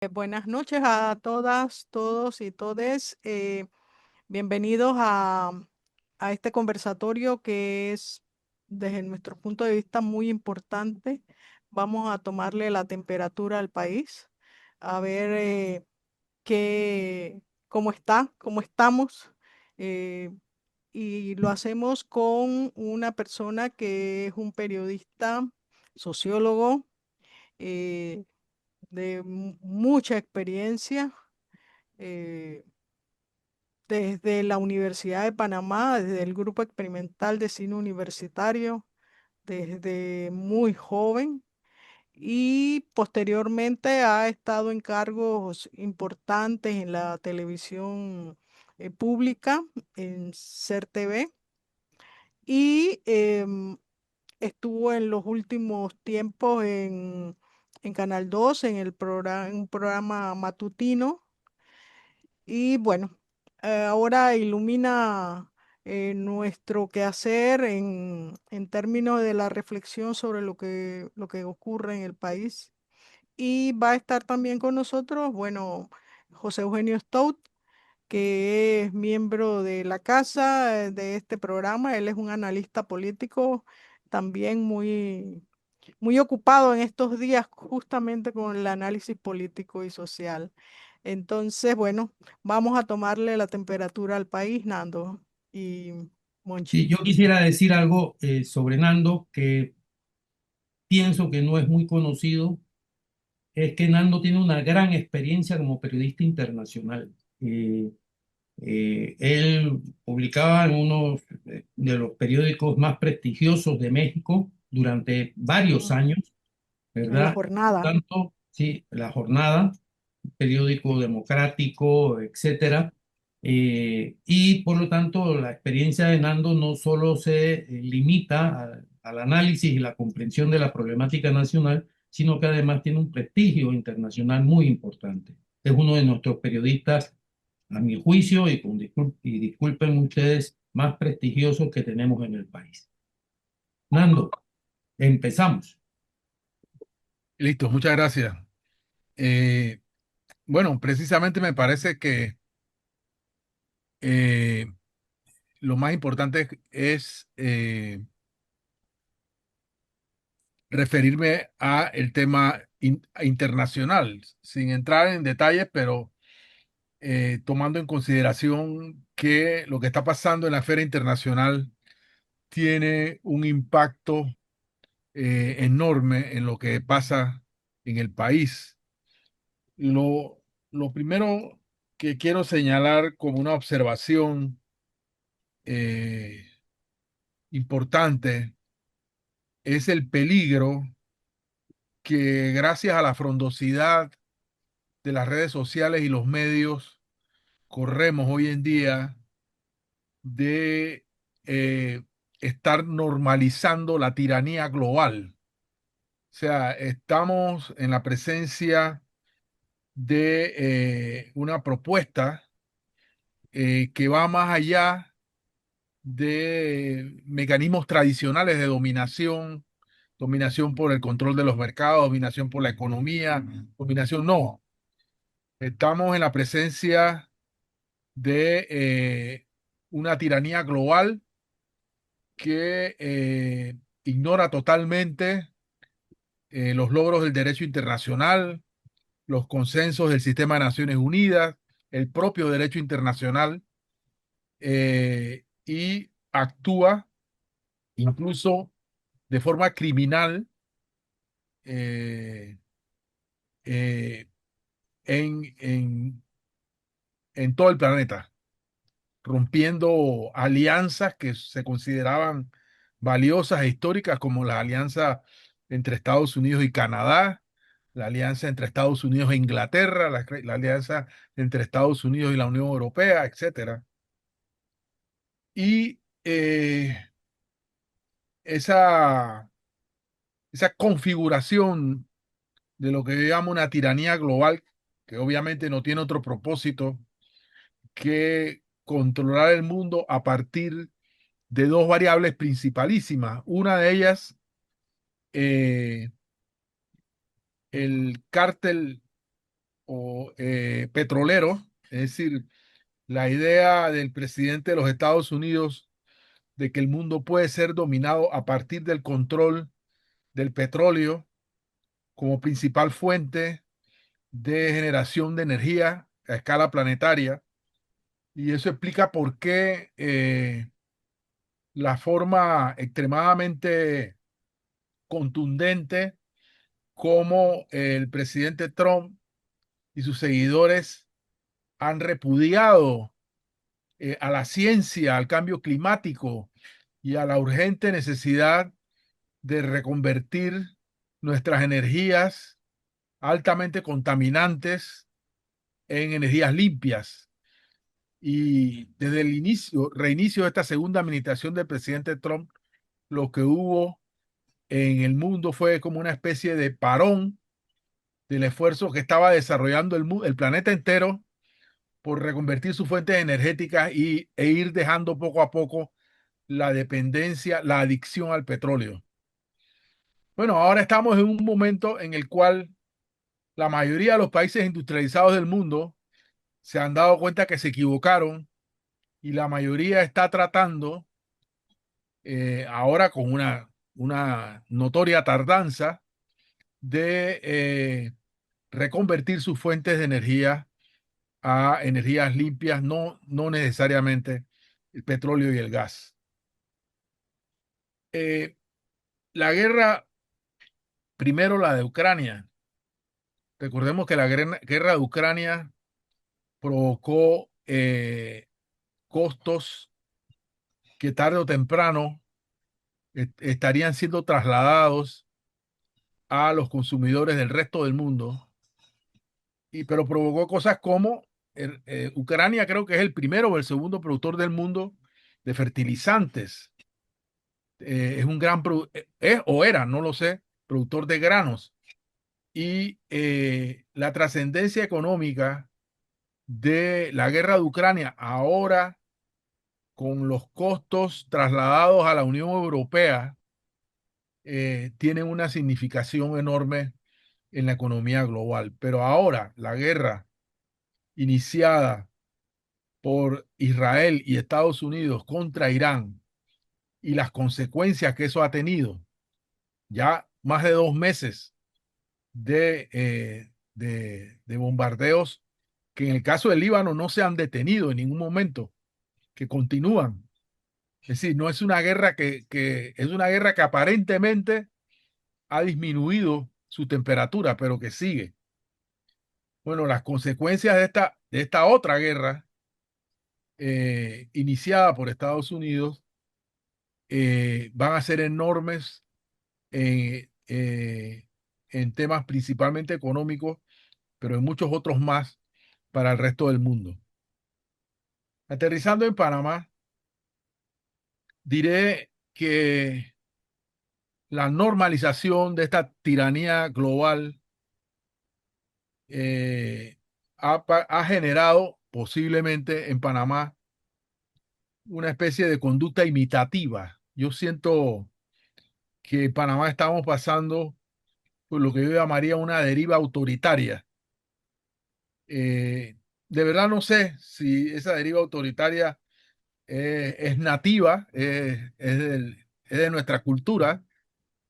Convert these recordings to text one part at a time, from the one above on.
Buenas noches a todas, todos y todes. Bienvenidos a este conversatorio que es, desde nuestro punto de vista, muy importante. Vamos a tomarle la temperatura al país, a ver cómo está, cómo estamos. eh, y lo hacemos con una persona que es un periodista, sociólogo, eh, de mucha experiencia, eh, desde la Universidad de Panamá, desde el Grupo Experimental de Cine Universitario, desde muy joven, y posteriormente ha estado en cargos importantes en la televisión pública, en SER TV, y estuvo en los últimos tiempos en Canal 2 en un programa matutino. Y bueno, ahora ilumina nuestro quehacer en términos de la reflexión sobre lo que ocurre en el país. Y va a estar también con nosotros, bueno, José Eugenio Stout, que es miembro de la casa de este programa. Él es un analista político también muy ocupado en estos días justamente con el análisis político y social. Entonces, bueno, vamos a tomarle la temperatura al país, Nando y Sí, Monchi. yo quisiera decir algo sobre Nando que pienso que no es muy conocido, es que Nando tiene una gran experiencia como periodista internacional. Él publicaba en uno de los periódicos más prestigiosos de México durante varios Mm. años, En la ¿verdad? jornada. Tanto, sí, La Jornada, periódico democrático, etcétera. Y por lo tanto, la experiencia de Nando no solo se limita al análisis y la comprensión de la problemática nacional, sino que además tiene un prestigio internacional muy importante. Es uno de nuestros periodistas, a mi juicio, y disculpen ustedes, más prestigiosos que tenemos en el país. Nando, empezamos. Listo, muchas gracias. Eh, bueno, precisamente me parece que eh, lo más importante es referirme a el tema internacional, sin entrar en detalles, pero tomando en consideración que lo que está pasando en la esfera internacional tiene un impacto enorme en lo que pasa en el país. Lo primero que quiero señalar como una observación eh, importante es el peligro que gracias a la frondosidad de las redes sociales y los medios corremos hoy en día de estar normalizando la tiranía global. O sea, estamos en la presencia de una propuesta que va más allá de mecanismos tradicionales de dominación, dominación por el control de los mercados, dominación por la economía, dominación no. Estamos en la presencia de una tiranía global que ignora totalmente los logros del derecho internacional, los consensos del sistema de Naciones Unidas, el propio derecho internacional, y actúa incluso de forma criminal eh, eh, en, en, en todo el planeta, rompiendo alianzas que se consideraban valiosas e históricas, como la alianza entre Estados Unidos y Canadá, la alianza entre Estados Unidos e Inglaterra, la alianza entre Estados Unidos y la Unión Europea, etcétera. Y esa, esa configuración de lo que yo llamo una tiranía global, que obviamente no tiene otro propósito que controlar el mundo a partir de dos variables principalísimas. Una de ellas, eh, el cártel o petrolero, es decir, la idea del presidente de los Estados Unidos de que el mundo puede ser dominado a partir del control del petróleo como principal fuente de generación de energía a escala planetaria. Y eso explica por qué la forma extremadamente contundente como el presidente Trump y sus seguidores han repudiado a la ciencia, al cambio climático y a la urgente necesidad de reconvertir nuestras energías altamente contaminantes en energías limpias. Y desde el reinicio de esta segunda administración del presidente Trump, lo que hubo en el mundo fue como una especie de parón del esfuerzo que estaba desarrollando el planeta entero por reconvertir sus fuentes energéticas e ir dejando poco a poco la dependencia, la adicción al petróleo. Bueno, ahora estamos en un momento en el cual la mayoría de los países industrializados del mundo se han dado cuenta que se equivocaron y la mayoría está tratando ahora con una notoria tardanza de reconvertir sus fuentes de energía a energías limpias, no necesariamente el petróleo y el gas. Eh, la guerra, primero la de Ucrania. Recordemos que la guerra de Ucrania provocó costos que tarde o temprano estarían siendo trasladados a los consumidores del resto del mundo, pero provocó cosas como Ucrania creo que es el primero o el segundo productor del mundo de fertilizantes. Es un gran, es o era, no lo sé, productor de granos. Y la trascendencia económica de la guerra de Ucrania ahora con los costos trasladados a la Unión Europea tienen una significación enorme en la economía global. Pero ahora la guerra iniciada por Israel y Estados Unidos contra Irán y las consecuencias que eso ha tenido, ya más de 2 meses de bombardeos que en el caso del Líbano no se han detenido en ningún momento, que continúan. Es decir, no es una guerra es una guerra que aparentemente ha disminuido su temperatura, pero que sigue. Bueno, las consecuencias de esta otra guerra iniciada por Estados Unidos van a ser enormes eh, eh, en temas principalmente económicos, pero en muchos otros más para el resto del mundo. Aterrizando en Panamá, diré que la normalización de esta tiranía global ha generado posiblemente en Panamá una especie de conducta imitativa. Yo siento que en Panamá estamos pasando por lo que yo llamaría una deriva autoritaria. Eh, de verdad no sé si esa deriva autoritaria es nativa, es de nuestra cultura,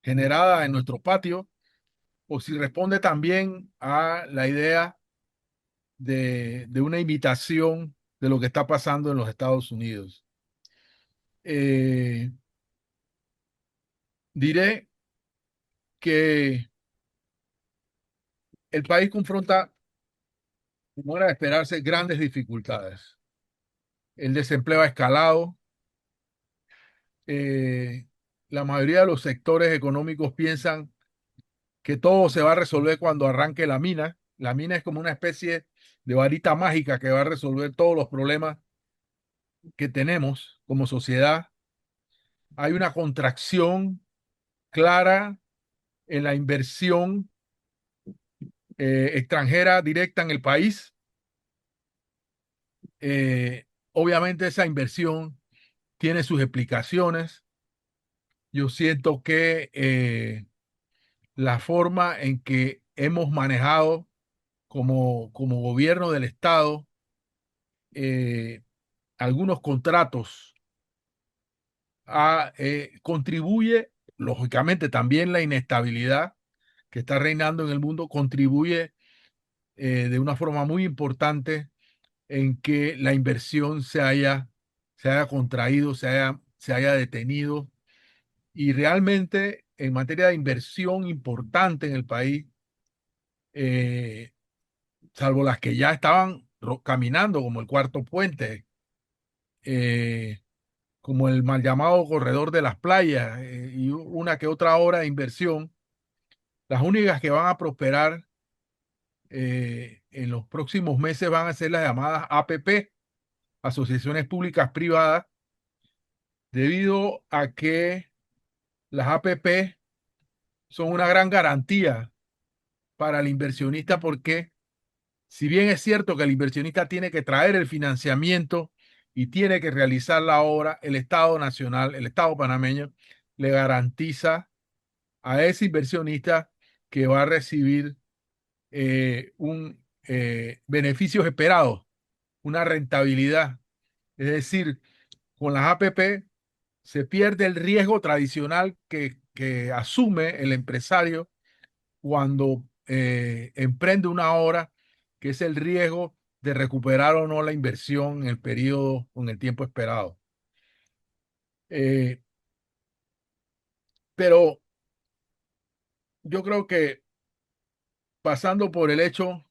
generada en nuestro patio, o si responde también a la idea de una imitación de lo que está pasando en los Estados Unidos. Eh, diré que el país confronta, como era de esperarse, grandes dificultades. El desempleo ha escalado. eh, la mayoría de los sectores económicos piensan que todo se va a resolver cuando arranque la mina. La mina es como una especie de varita mágica que va a resolver todos los problemas que tenemos como sociedad. Hay una contracción clara en la inversión extranjera directa en el país. Obviamente esa inversión tiene sus explicaciones. Yo siento que la forma en que hemos manejado como gobierno del Estado, algunos contratos, contribuye, lógicamente también la inestabilidad que está reinando en el mundo contribuye de una forma muy importante en que la inversión se haya contraído, se haya detenido. Y realmente en materia de inversión importante en el país, eh, salvo las que ya estaban caminando, como el Cuarto Puente, eh, como el mal llamado Corredor de las Playas, y una que otra obra de inversión, las únicas que van a prosperar en los próximos meses van a ser las llamadas APP, Asociaciones Públicas Privadas, debido a que las APP son una gran garantía para el inversionista porque si bien es cierto que el inversionista tiene que traer el financiamiento y tiene que realizar la obra, el Estado Nacional, el Estado panameño, le garantiza a ese inversionista que va a recibir un beneficios esperados, una rentabilidad. Es decir, con las APP se pierde el riesgo tradicional que asume el empresario cuando emprende una obra, que es el riesgo de recuperar o no la inversión en el periodo o en el tiempo esperado. Eh, pero yo creo que pasando por el hecho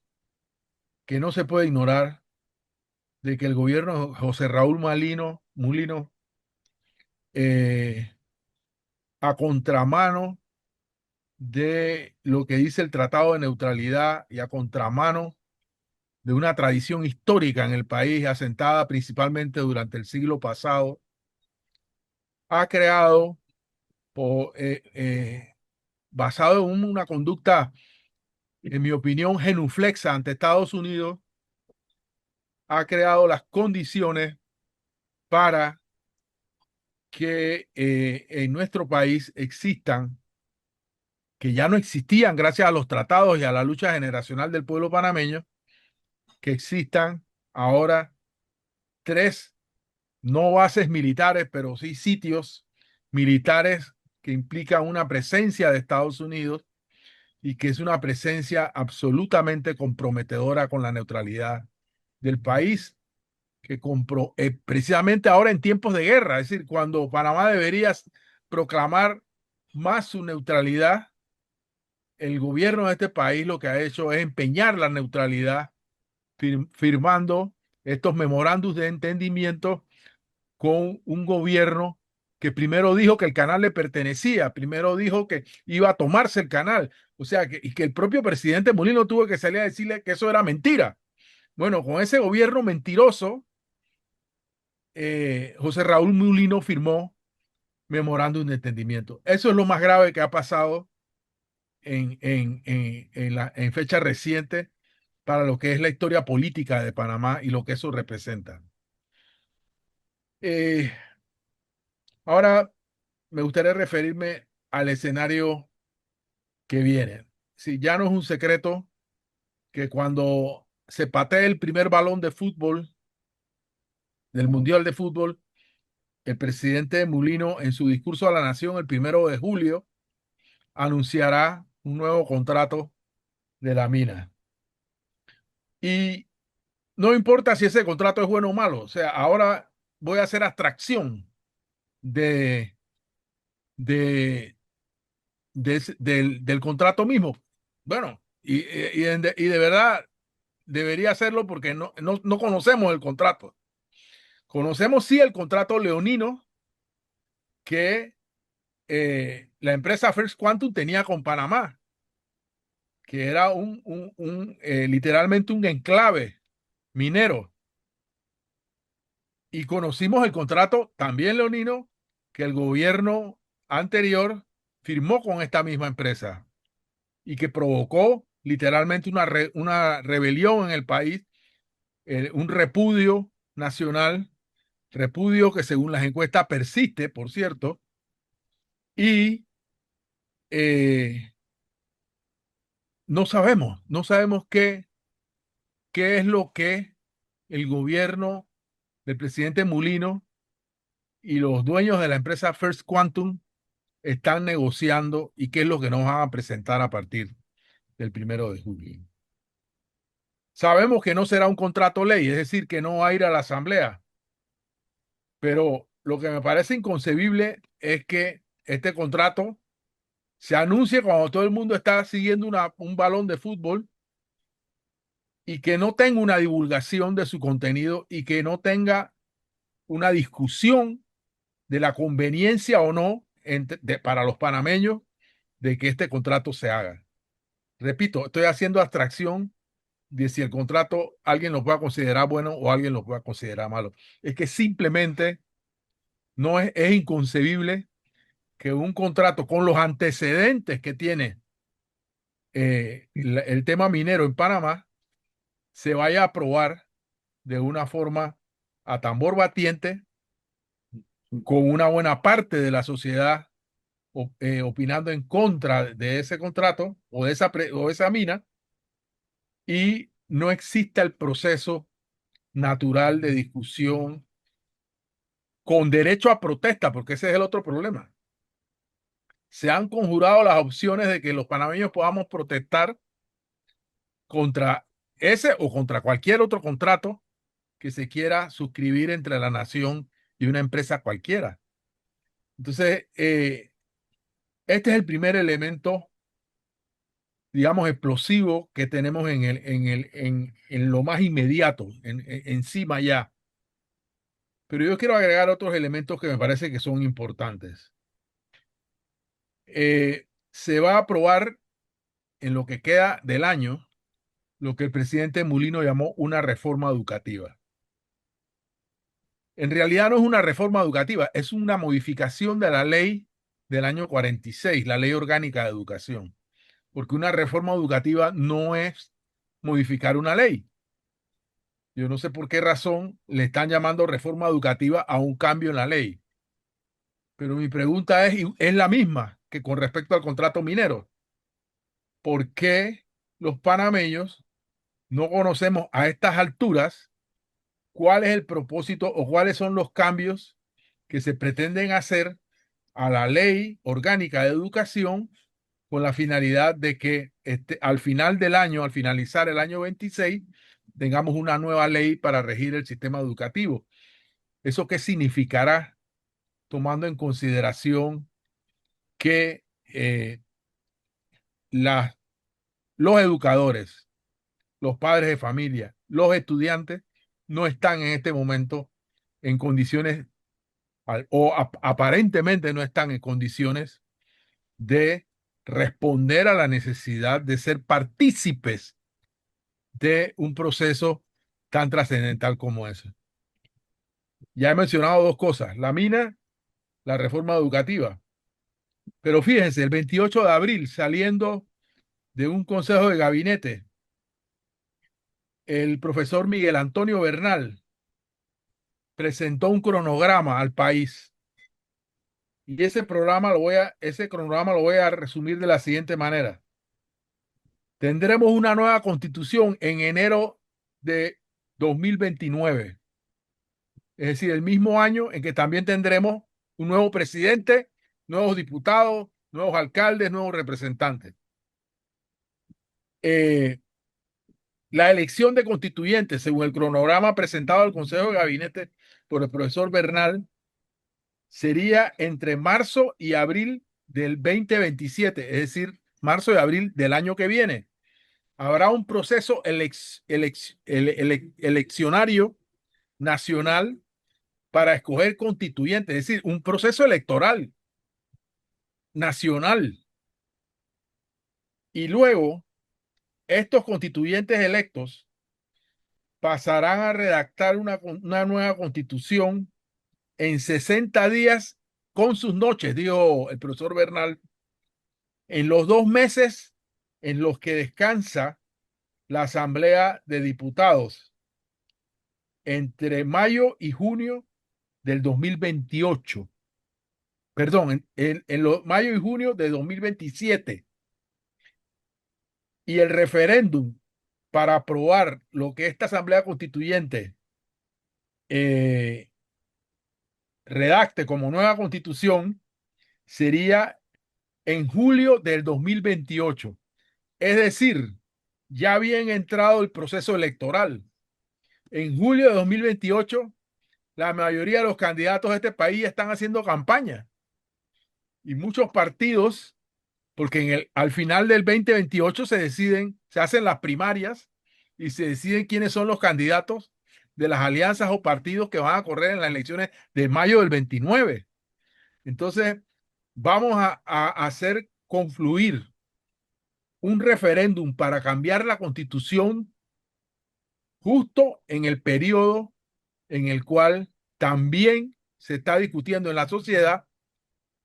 que no se puede ignorar de que el gobierno de José Raúl Mulino, eh, a contramano de lo que dice el Tratado de Neutralidad y a contramano de una tradición histórica en el país asentada principalmente durante el siglo pasado, ha creado, po- eh, eh, basado en una conducta, en mi opinión, genuflexa ante Estados Unidos, ha creado las condiciones para que en nuestro país existan, que ya no existían gracias a los tratados y a la lucha generacional del pueblo panameño, que existan ahora tres, no bases militares, pero sí sitios militares que implican una presencia de Estados Unidos y que es una presencia absolutamente comprometedora con la neutralidad del país, que precisamente ahora en tiempos de guerra, es decir, cuando Panamá debería proclamar más su neutralidad, el gobierno de este país lo que ha hecho es empeñar la neutralidad firmando estos memorándums de entendimiento con un gobierno que primero dijo que el canal le pertenecía, primero dijo que iba a tomarse el canal, o sea, y que el propio presidente Molino tuvo que salir a decirle que eso era mentira. Bueno, con ese gobierno mentiroso, José Raúl Mulino firmó memorándum de entendimiento. Eso es lo más grave que ha pasado en fecha reciente para lo que es la historia política de Panamá y lo que eso representa. Eh, Ahora me gustaría referirme al escenario que viene. Si ya no es un secreto que cuando se patea el primer balón de fútbol del Mundial de Fútbol, el presidente Mulino en su discurso a la nación el 1 de julio anunciará un nuevo contrato de la mina. Y no importa si ese contrato es bueno o malo, o sea, ahora voy a hacer abstracción de, de, del contrato mismo. Bueno, y de verdad debería hacerlo porque no conocemos el contrato. Conocemos sí el contrato leonino que la empresa First Quantum tenía con Panamá, que era literalmente un enclave minero. Y conocimos el contrato también leonino que el gobierno anterior firmó con esta misma empresa y que provocó literalmente una rebelión en el país, un repudio nacional, repudio que según las encuestas persiste, por cierto, y eh, no sabemos qué. qué es lo que el gobierno del presidente Mulino y los dueños de la empresa First Quantum están negociando y qué es lo que nos van a presentar a partir del 1 de julio. Sabemos que no será un contrato ley, es decir, que no va a ir a la asamblea, pero lo que me parece inconcebible es que este contrato se anuncie cuando todo el mundo está siguiendo un balón de fútbol y que no tenga una divulgación de su contenido y que no tenga una discusión de la conveniencia o no para los panameños de que este contrato se haga. Repito, estoy haciendo abstracción de si el contrato alguien lo pueda considerar bueno o alguien lo pueda considerar malo. Es que simplemente no es inconcebible que un contrato con los antecedentes que tiene el tema minero en Panamá se vaya a aprobar de una forma a tambor batiente, con una buena parte de la sociedad opinando en contra de ese contrato o esa mina, y no exista el proceso natural de discusión con derecho a protesta, porque ese es el otro problema. Se han conjurado las opciones de que los panameños podamos protestar contra ese o contra cualquier otro contrato que se quiera suscribir entre la nación y una empresa cualquiera. Entonces, este es el primer elemento, digamos, explosivo que tenemos en lo más inmediato, encima ya. Pero yo quiero agregar otros elementos que me parece que son importantes. Se va a aprobar en lo que queda del año lo que el presidente Mulino llamó una reforma educativa. En realidad no es una reforma educativa, es una modificación de la ley del año 46, la Ley Orgánica de Educación, porque una reforma educativa no es modificar una ley. Yo no sé por qué razón le están llamando reforma educativa a un cambio en la ley, pero mi pregunta es la misma que con respecto al contrato minero. ¿Por qué los panameños no conocemos a estas alturas cuál es el propósito o cuáles son los cambios que se pretenden hacer a la ley orgánica de educación con la finalidad de que al final del año, al finalizar el año 26, tengamos una nueva ley para regir el sistema educativo? ¿Eso qué significará, tomando en consideración que la, los educadores, los padres de familia, los estudiantes no están en este momento en condiciones aparentemente no están en condiciones de responder a la necesidad de ser partícipes de un proceso tan trascendental como ese? Ya he mencionado dos cosas, la mina, la reforma educativa. Pero fíjense, el 28 de abril, saliendo de un consejo de gabinete, el profesor Miguel Antonio Bernal presentó un cronograma al país. Y ese cronograma lo voy a resumir de la siguiente manera. Tendremos una nueva constitución en enero de 2029, es decir, el mismo año en que también tendremos un nuevo presidente, nuevos diputados, nuevos alcaldes, nuevos representantes. La elección de constituyentes, según el cronograma presentado al Consejo de Gabinete por el profesor Bernal, sería entre marzo y abril del 2027, es decir, marzo y abril del año que viene. Habrá un proceso eleccionario nacional para escoger constituyentes, es decir, un proceso electoral nacional. Y luego, estos constituyentes electos pasarán a redactar una nueva constitución en 60 días con sus noches, dijo el profesor Bernal, en los 2 meses en los que descansa la Asamblea de Diputados, entre mayo y junio del 2028. Perdón, mayo y junio de 2027. Y el referéndum para aprobar lo que esta Asamblea Constituyente eh, redacte como nueva constitución sería en julio del 2028. Es decir, ya habían entrado el proceso electoral. En julio de 2028, la mayoría de los candidatos de este país están haciendo campaña y muchos partidos, porque al final del 2028 se hacen las primarias y se deciden quiénes son los candidatos de las alianzas o partidos que van a correr en las elecciones de mayo del 29. Entonces, vamos a hacer confluir un referéndum para cambiar la constitución justo en el periodo en el cual también se está discutiendo en la sociedad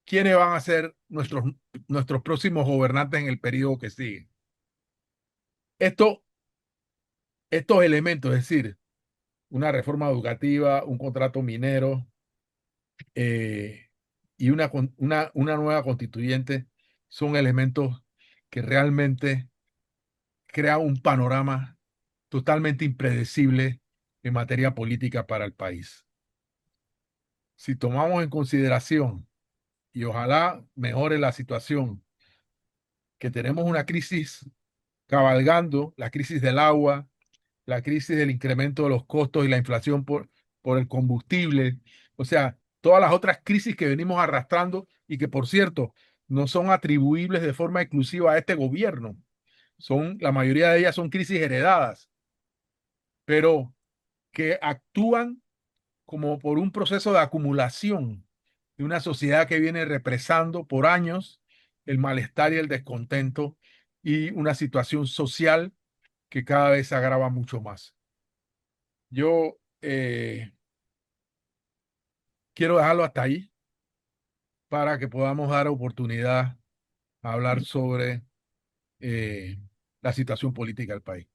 quiénes van a ser nuestros próximos gobernantes en el periodo que sigue. Esto, estos elementos, es decir, una reforma educativa, un contrato minero eh, y una nueva constituyente, son elementos que realmente crean un panorama totalmente impredecible en materia política para el país. Si tomamos en consideración, y ojalá mejore la situación, que tenemos una crisis cabalgando, la crisis del agua, la crisis del incremento de los costos y la inflación por el combustible, o sea, todas las otras crisis que venimos arrastrando y que, por cierto, no son atribuibles de forma exclusiva a este gobierno. La mayoría de ellas son crisis heredadas, pero que actúan como por un proceso de acumulación de una sociedad que viene represando por años el malestar y el descontento y una situación social que cada vez se agrava mucho más. Yo quiero dejarlo hasta ahí para que podamos dar oportunidad a hablar sobre eh, la situación política del país.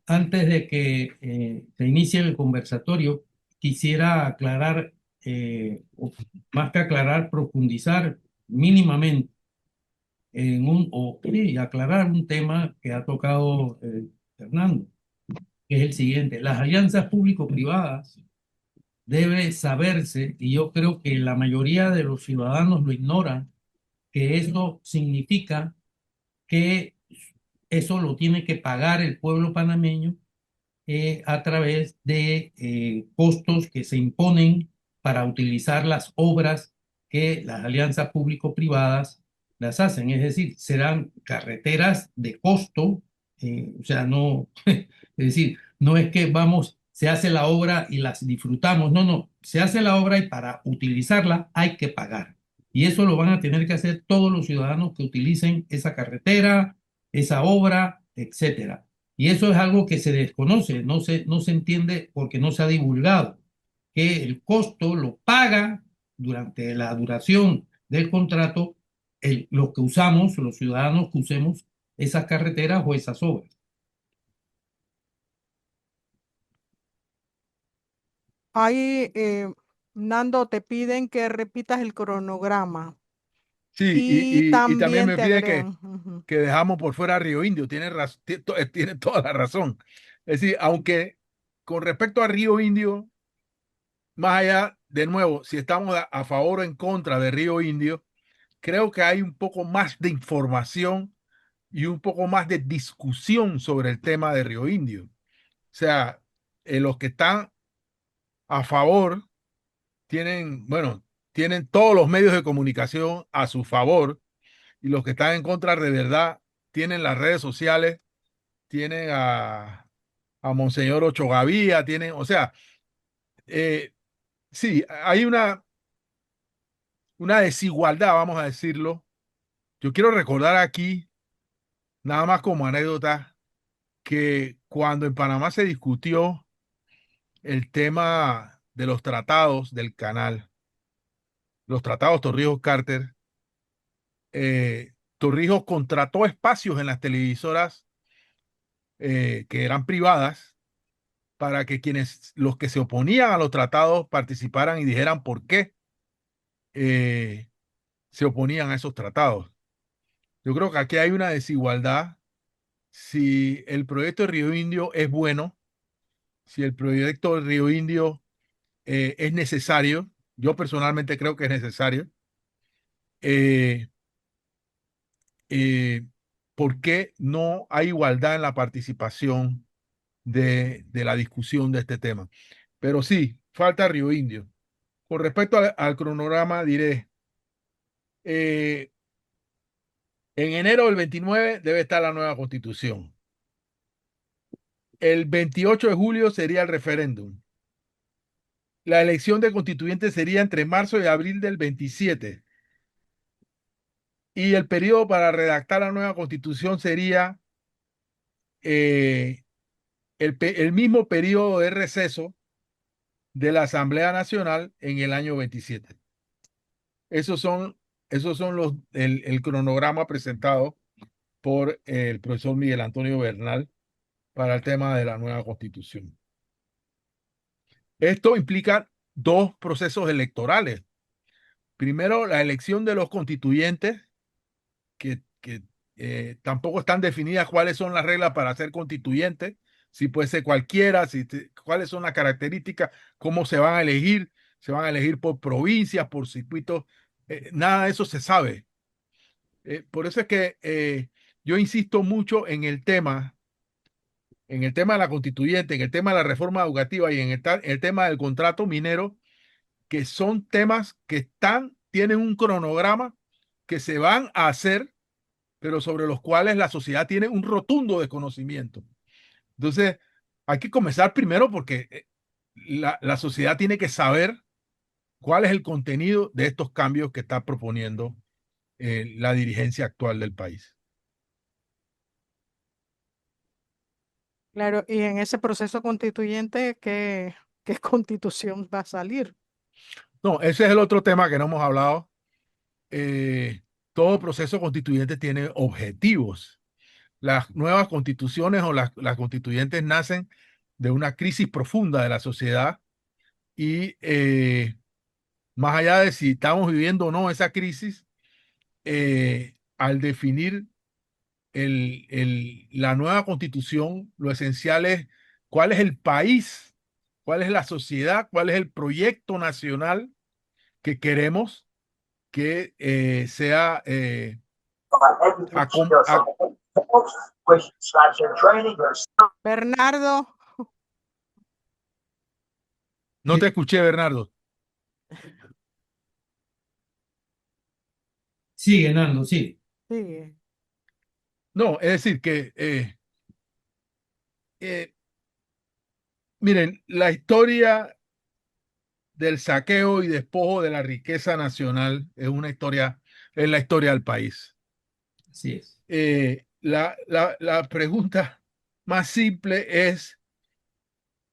Antes de que se inicie el conversatorio, quisiera aclarar, o más que aclarar, profundizar mínimamente y aclarar un tema que ha tocado Fernando, que es el siguiente. Las alianzas público-privadas debe saberse, y yo creo que la mayoría de los ciudadanos lo ignoran, que eso significa que eso lo tiene que pagar el pueblo panameño a través de costos que se imponen para utilizar las obras que las alianzas público-privadas las hacen. Es decir, serán carreteras de costo, o sea, no, es decir, no es que vamos, se hace la obra y las disfrutamos, no, no, se hace la obra y para utilizarla hay que pagar. Y eso lo van a tener que hacer todos los ciudadanos que utilicen esa carretera, esa obra, etcétera. Y eso es algo que se desconoce, no se entiende porque no se ha divulgado, que el costo lo paga durante la duración del contrato los que usamos, los ciudadanos que usemos esas carreteras o esas obras. Ahí, Nando, te piden que repitas el cronograma Sí, y y también también me te pide agregan. Ujú. que dejamos por fuera a Río Indio. Tiene toda la razón. Es decir, aunque con respecto a Río Indio, más allá, de nuevo, si estamos a favor o en contra de Río Indio, creo que hay un poco más de información y un poco más de discusión sobre el tema de Río Indio. O sea, los que están a favor bueno, tienen todos los medios de comunicación a su favor y los que están en contra de verdad tienen las redes sociales, tienen a Monseñor Ocho Gavía, o sea, eh, sí, hay una desigualdad, vamos a decirlo. Yo quiero recordar aquí, nada más como anécdota, que cuando en Panamá se discutió el tema de los tratados del canal, los tratados Torrijos-Carter, Torrijos contrató espacios en las televisoras que eran privadas para que los que se oponían a los tratados participaran y dijeran por qué se oponían a esos tratados. Yo creo que aquí hay una desigualdad si el proyecto de Río Indio es bueno, si el proyecto de Río Indio es necesario. Yo personalmente creo que es necesario. Eh, eh, ¿Por qué no hay igualdad en la participación de la discusión de este tema? Pero sí, falta Río Indio. Con respecto al cronograma, diré, eh, en enero del 29 debe estar la nueva constitución. El 28 de julio sería el referéndum. La elección de constituyentes sería entre marzo y abril del 27. Y el periodo para redactar la nueva constitución sería eh, el mismo periodo de receso de la Asamblea Nacional en el año 27. Esos son, esos son el cronograma presentado por el profesor Miguel Antonio Bernal para el tema de la nueva constitución. Esto implica dos procesos electorales. Primero, la elección de los constituyentes, que tampoco están definidas cuáles son las reglas para ser constituyente, si puede ser cualquiera, cuáles son las características, cómo se van a elegir por provincias, por circuitos, nada de eso se sabe. Por eso es que yo insisto mucho en el tema de la constituyente, en el tema de la reforma educativa y en el tema del contrato minero, que son temas que tienen un cronograma que se van a hacer, pero sobre los cuales la sociedad tiene un rotundo desconocimiento. Entonces, hay que comenzar primero porque la sociedad tiene que saber cuál es el contenido de estos cambios que está proponiendo la dirigencia actual del país. Claro, y en ese proceso constituyente, ¿qué constitución va a salir? No, ese es el otro tema que no hemos hablado. Eh, Todo proceso constituyente tiene objetivos. Las nuevas constituciones o las constituyentes nacen de una crisis profunda de la sociedad y más allá de si estamos viviendo o no esa crisis, al definir la nueva constitución, lo esencial es cuál es el país, cuál es la sociedad, cuál es el proyecto nacional que queremos que sea acom- a- Bernardo, no te escuché, Bernardo. Sigue, Nando, sí. sí, No, es decir que eh, miren, la historia del saqueo y despojo de la riqueza nacional es la historia del país. Así es. La pregunta más simple es,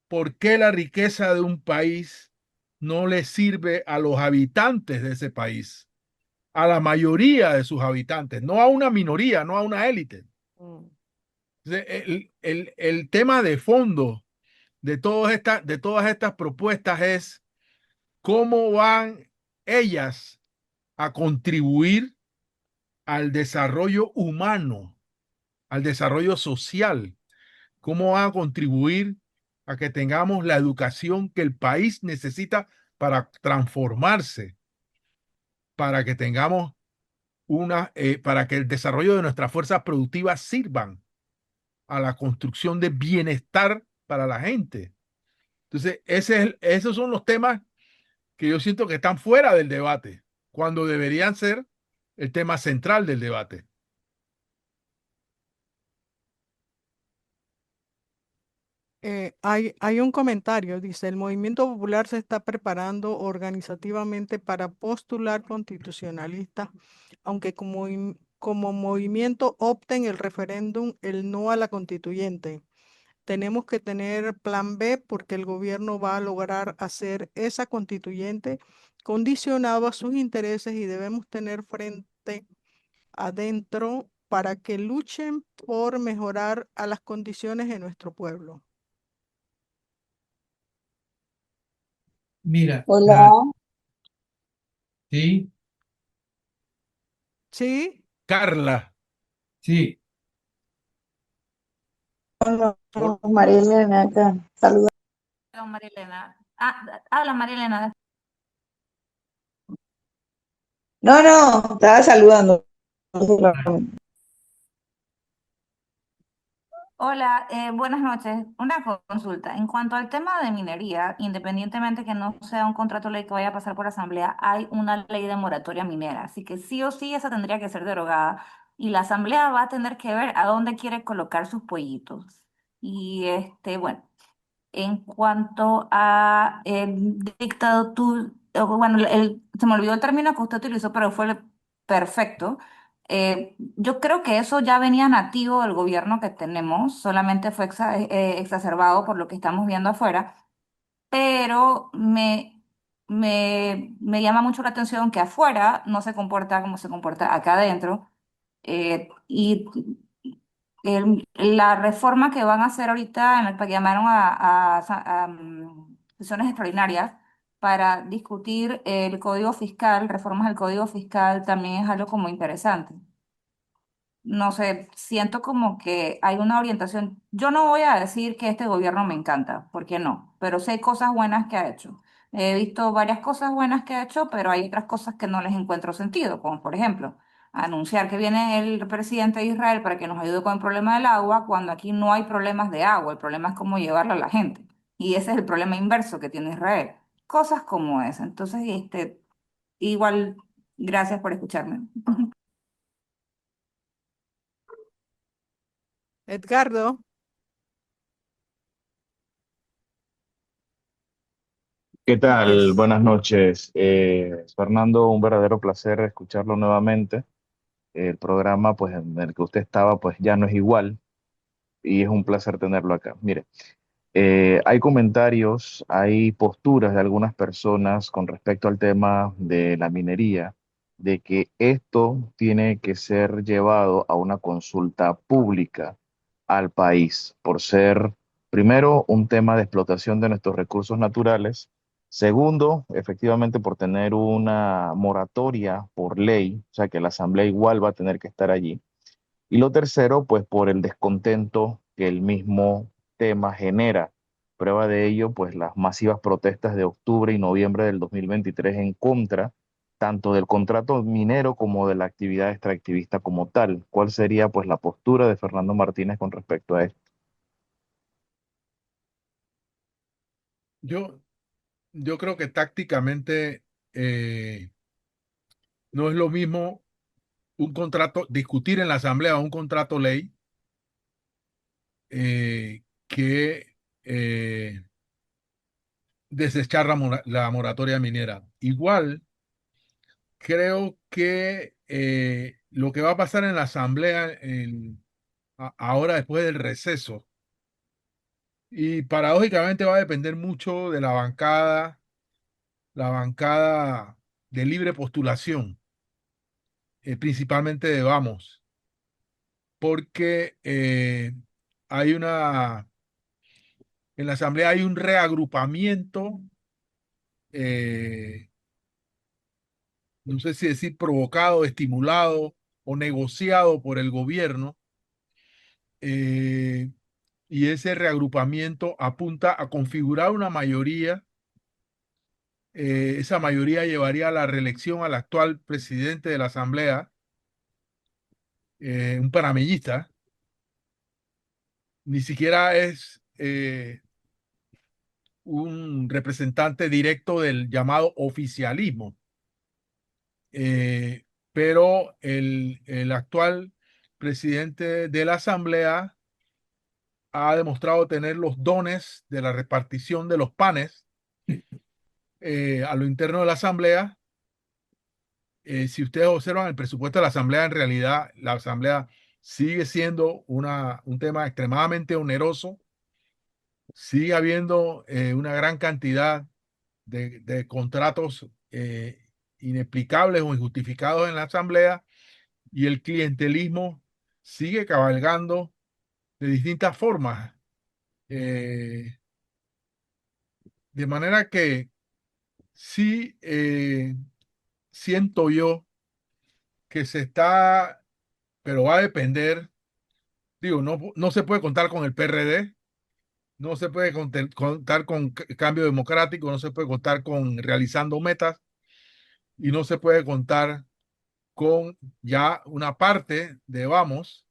¿por qué la riqueza de un país no le sirve a los habitantes de ese país? A la mayoría de sus habitantes, no a una minoría, no a una élite. mm, Entonces, el tema de fondo de todas estas propuestas es cómo van ellas a contribuir al desarrollo humano, al desarrollo social, cómo van a contribuir a que tengamos la educación que el país necesita para transformarse, para que tengamos para que el desarrollo de nuestras fuerzas productivas sirvan a la construcción de bienestar para la gente. Entonces, esos son los temas que yo siento que están fuera del debate, cuando deberían ser el tema central del debate. hay un comentario, dice, el movimiento popular se está preparando organizativamente para postular constitucionalistas, aunque como movimiento opten el referéndum el no a la constituyente. Tenemos que tener plan B porque el gobierno va a lograr hacer esa constituyente condicionado a sus intereses y debemos tener frente adentro para que luchen por mejorar a las condiciones de nuestro pueblo. Mira, Hola, sí, Sí, Carla, sí. Hol- María Elena acá. Saludos. Hola, María Elena. Habla María Elena. No, no, estaba saludando. Hola, buenas noches. Una consulta. En cuanto al tema de minería, independientemente que no sea un contrato ley que vaya a pasar por asamblea, hay una ley de moratoria minera. Así que sí o sí esa tendría que ser derogada y la asamblea va a tener que ver a dónde quiere colocar sus pollitos. Y bueno. En cuanto a dictado tú, bueno, se me olvidó el término que usted utilizó, pero fue perfecto. Yo creo que eso ya venía nativo del gobierno que tenemos, solamente fue exacerbado por lo que estamos viendo afuera, pero me llama mucho la atención que afuera no se comporta como se comporta acá adentro. Y la reforma que van a hacer ahorita, en el que llamaron a sesiones extraordinarias para discutir el código fiscal, reformas del código fiscal, también es algo como interesante. No sé, siento como que hay una orientación. Yo no voy a decir que este gobierno me encanta, porque no, pero sé cosas buenas que ha hecho. He visto varias cosas buenas que ha hecho, pero hay otras cosas que no les encuentro sentido, como por ejemplo, anunciar que viene el presidente de Israel para que nos ayude con el problema del agua, cuando aquí no hay problemas de agua, el problema es cómo llevarlo a la gente. Y ese es el problema inverso que tiene Israel. Cosas como esa. Entonces, igual, gracias por escucharme. Edgardo, ¿Qué tal? es, Buenas noches. Fernando, un verdadero placer escucharlo nuevamente. El programa, pues, en el que usted estaba, pues, ya no es igual y es un placer tenerlo acá. Mire, hay comentarios, hay posturas de algunas personas con respecto al tema de la minería, de que esto tiene que ser llevado a una consulta pública al país, por ser, primero, un tema de explotación de nuestros recursos naturales, segundo, efectivamente, por tener una moratoria por ley, o sea que la Asamblea igual va a tener que estar allí. Y lo tercero, pues por el descontento que el mismo tema genera. Prueba de ello, pues las masivas protestas de octubre y noviembre del 2023 en contra tanto del contrato minero como de la actividad extractivista como tal. ¿Cuál sería pues la postura de Fernando Martínez con respecto a esto? Yo, yo creo que tácticamente no es lo mismo un contrato, discutir en la asamblea un contrato ley que desechar la moratoria minera. Igual, creo que lo que va a pasar en la asamblea ahora después del receso, y paradójicamente va a depender mucho de la bancada de libre postulación, principalmente de Vamos, porque hay en la asamblea hay un reagrupamiento, eh, no sé si decir provocado, estimulado o negociado por el gobierno, eh, y ese reagrupamiento apunta a configurar una mayoría. Esa mayoría llevaría a la reelección al actual presidente de la Asamblea, un panameñista. Ni siquiera es un representante directo del llamado oficialismo. Pero el actual presidente de la Asamblea ha demostrado tener los dones de la repartición de los panes a lo interno de la Asamblea. Si ustedes observan el presupuesto de la Asamblea, en realidad la Asamblea sigue siendo un tema extremadamente oneroso. Sigue habiendo una gran cantidad de contratos inexplicables o injustificados en la Asamblea, y el clientelismo sigue cabalgando de distintas formas. Eh, de manera que sí, siento yo que se está, pero va a depender Digo, no se puede contar con el PRD, no se puede contar con Cambio Democrático, no se puede contar con Realizando Metas y no se puede contar con ya una parte de Vamos.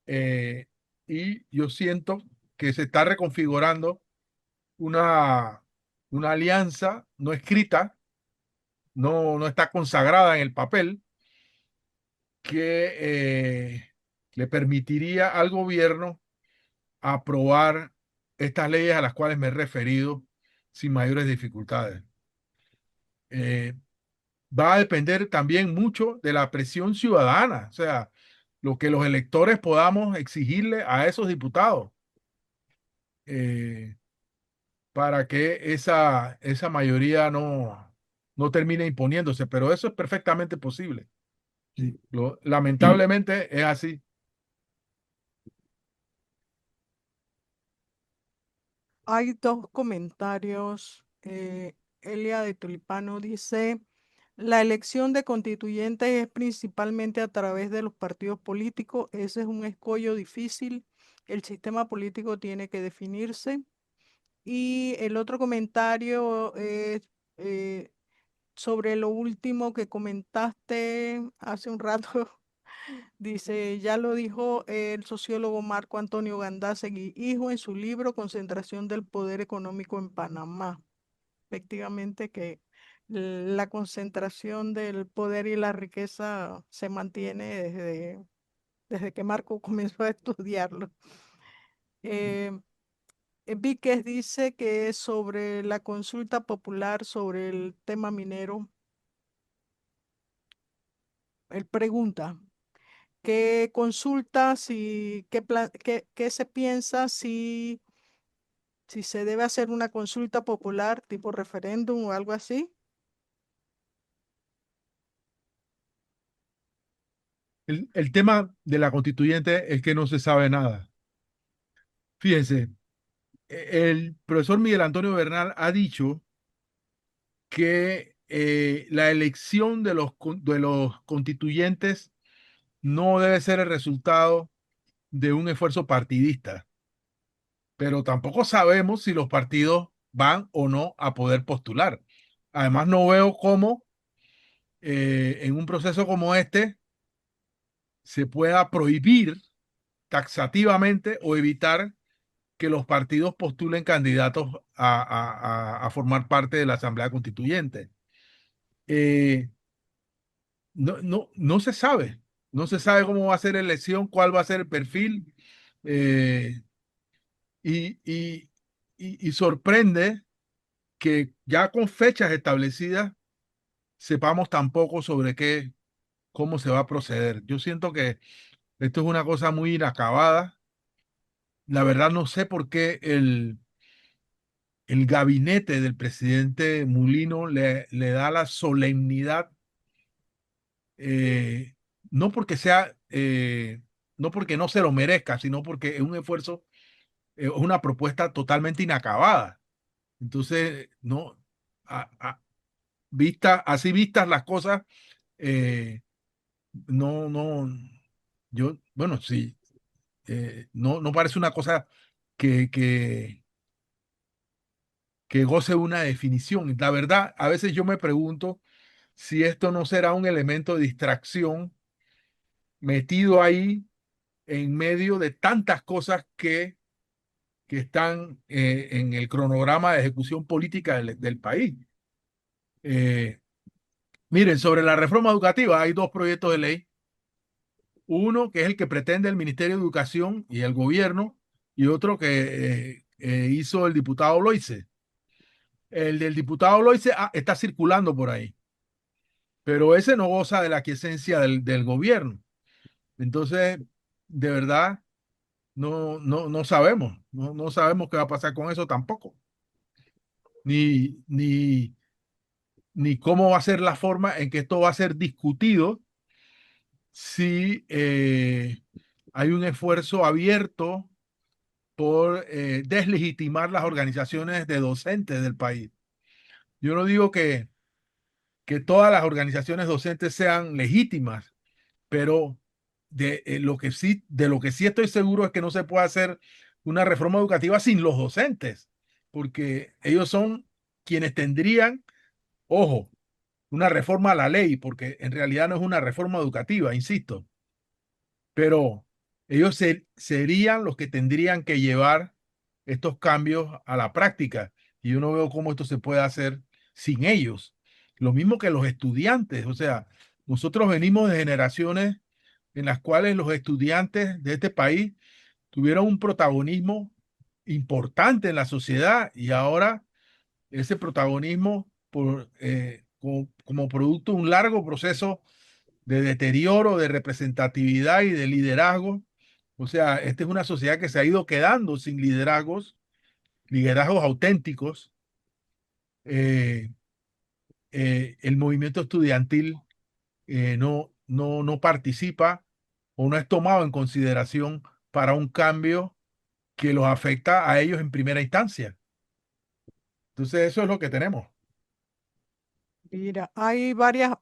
eh, y yo siento que se está reconfigurando una, una alianza no escrita, no está consagrada en el papel, que le permitiría al gobierno aprobar estas leyes a las cuales me he referido sin mayores dificultades. Eh, Va a depender también mucho de la presión ciudadana, o sea, lo que los electores podamos exigirle a esos diputados eh, para que esa mayoría no termine imponiéndose, pero eso es perfectamente posible. Sí. Lamentablemente es así. Hay dos comentarios. Elia de Tulipano dice, la elección de constituyentes es principalmente a través de los partidos políticos. Ese es un escollo difícil. El sistema político tiene que definirse. Y el otro comentario es eh, sobre lo último que comentaste hace un rato. Dice, ya lo dijo el sociólogo Marco Antonio Gandásegui, hijo, en su libro Concentración del Poder Económico en Panamá. Efectivamente que la concentración del poder y la riqueza se mantiene desde que Marco comenzó a estudiarlo. Eh, Víquez dice que sobre la consulta popular sobre el tema minero, él pregunta, ¿qué consulta, si, qué se piensa si se debe hacer una consulta popular tipo referéndum o algo así? El tema de la constituyente es que no se sabe nada. Fíjense, el profesor Miguel Antonio Bernal ha dicho que la elección de los constituyentes no debe ser el resultado de un esfuerzo partidista, pero tampoco sabemos si los partidos van o no a poder postular. Además, no veo cómo en un proceso como este se pueda prohibir taxativamente o evitar que los partidos postulen candidatos a formar parte de la Asamblea Constituyente. Eh, no se sabe, no se sabe cómo va a ser la elección, cuál va a ser el perfil, eh, y, y, y sorprende que ya con fechas establecidas sepamos tampoco sobre cómo se va a proceder. Yo siento que esto es una cosa muy inacabada. La verdad no sé por qué el gabinete del presidente Mulino le da la solemnidad, eh, no porque sea, no porque no se lo merezca, sino porque es un esfuerzo, es una propuesta totalmente inacabada. Entonces, no, así vistas las cosas, eh, no, bueno, sí, no parece una cosa que, que, que goce una definición. La verdad, a veces yo me pregunto si esto no será un elemento de distracción metido ahí en medio de tantas cosas que están en el cronograma de ejecución política del país. Eh, Miren, sobre la reforma educativa hay dos proyectos de ley. Uno que es el que pretende el Ministerio de Educación y el gobierno, y otro que hizo el diputado Loice. El del diputado Loice está circulando por ahí, pero ese no goza de la quiesencia del gobierno. Entonces, de verdad, no sabemos, no sabemos qué va a pasar con eso tampoco, ni, ni, ni cómo va a ser la forma en que esto va a ser discutido si hay un esfuerzo abierto por deslegitimar las organizaciones de docentes del país. Yo no digo que todas las organizaciones docentes sean legítimas, pero de lo que sí estoy seguro es que no se puede hacer una reforma educativa sin los docentes, porque ellos son quienes tendrían, ojo, una reforma a la ley, porque en realidad no es una reforma educativa, insisto, pero ellos serían los que tendrían que llevar estos cambios a la práctica. Y yo no veo cómo esto se puede hacer sin ellos. Lo mismo que los estudiantes, o sea, nosotros venimos de generaciones en las cuales los estudiantes de este país tuvieron un protagonismo importante en la sociedad y ahora ese protagonismo como producto de un largo proceso de deterioro, de representatividad y de liderazgo. O sea, esta es una sociedad que se ha ido quedando sin liderazgos auténticos. Eh, el movimiento estudiantil no participa o no es tomado en consideración para un cambio que los afecta a ellos en primera instancia. Entonces, eso es lo que tenemos. Mira, hay varios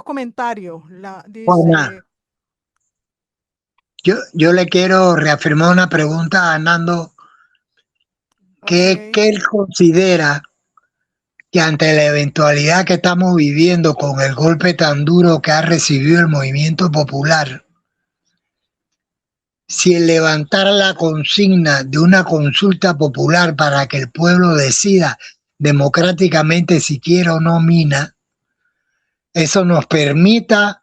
comentarios. Juana, Dice, yo le quiero reafirmar una pregunta a Nando. ¿Qué ok, él considera que ante la eventualidad que estamos viviendo con el golpe tan duro que ha recibido el movimiento popular, si el levantar la consigna de una consulta popular para que el pueblo decida democráticamente si quiere o no mina, eso nos permita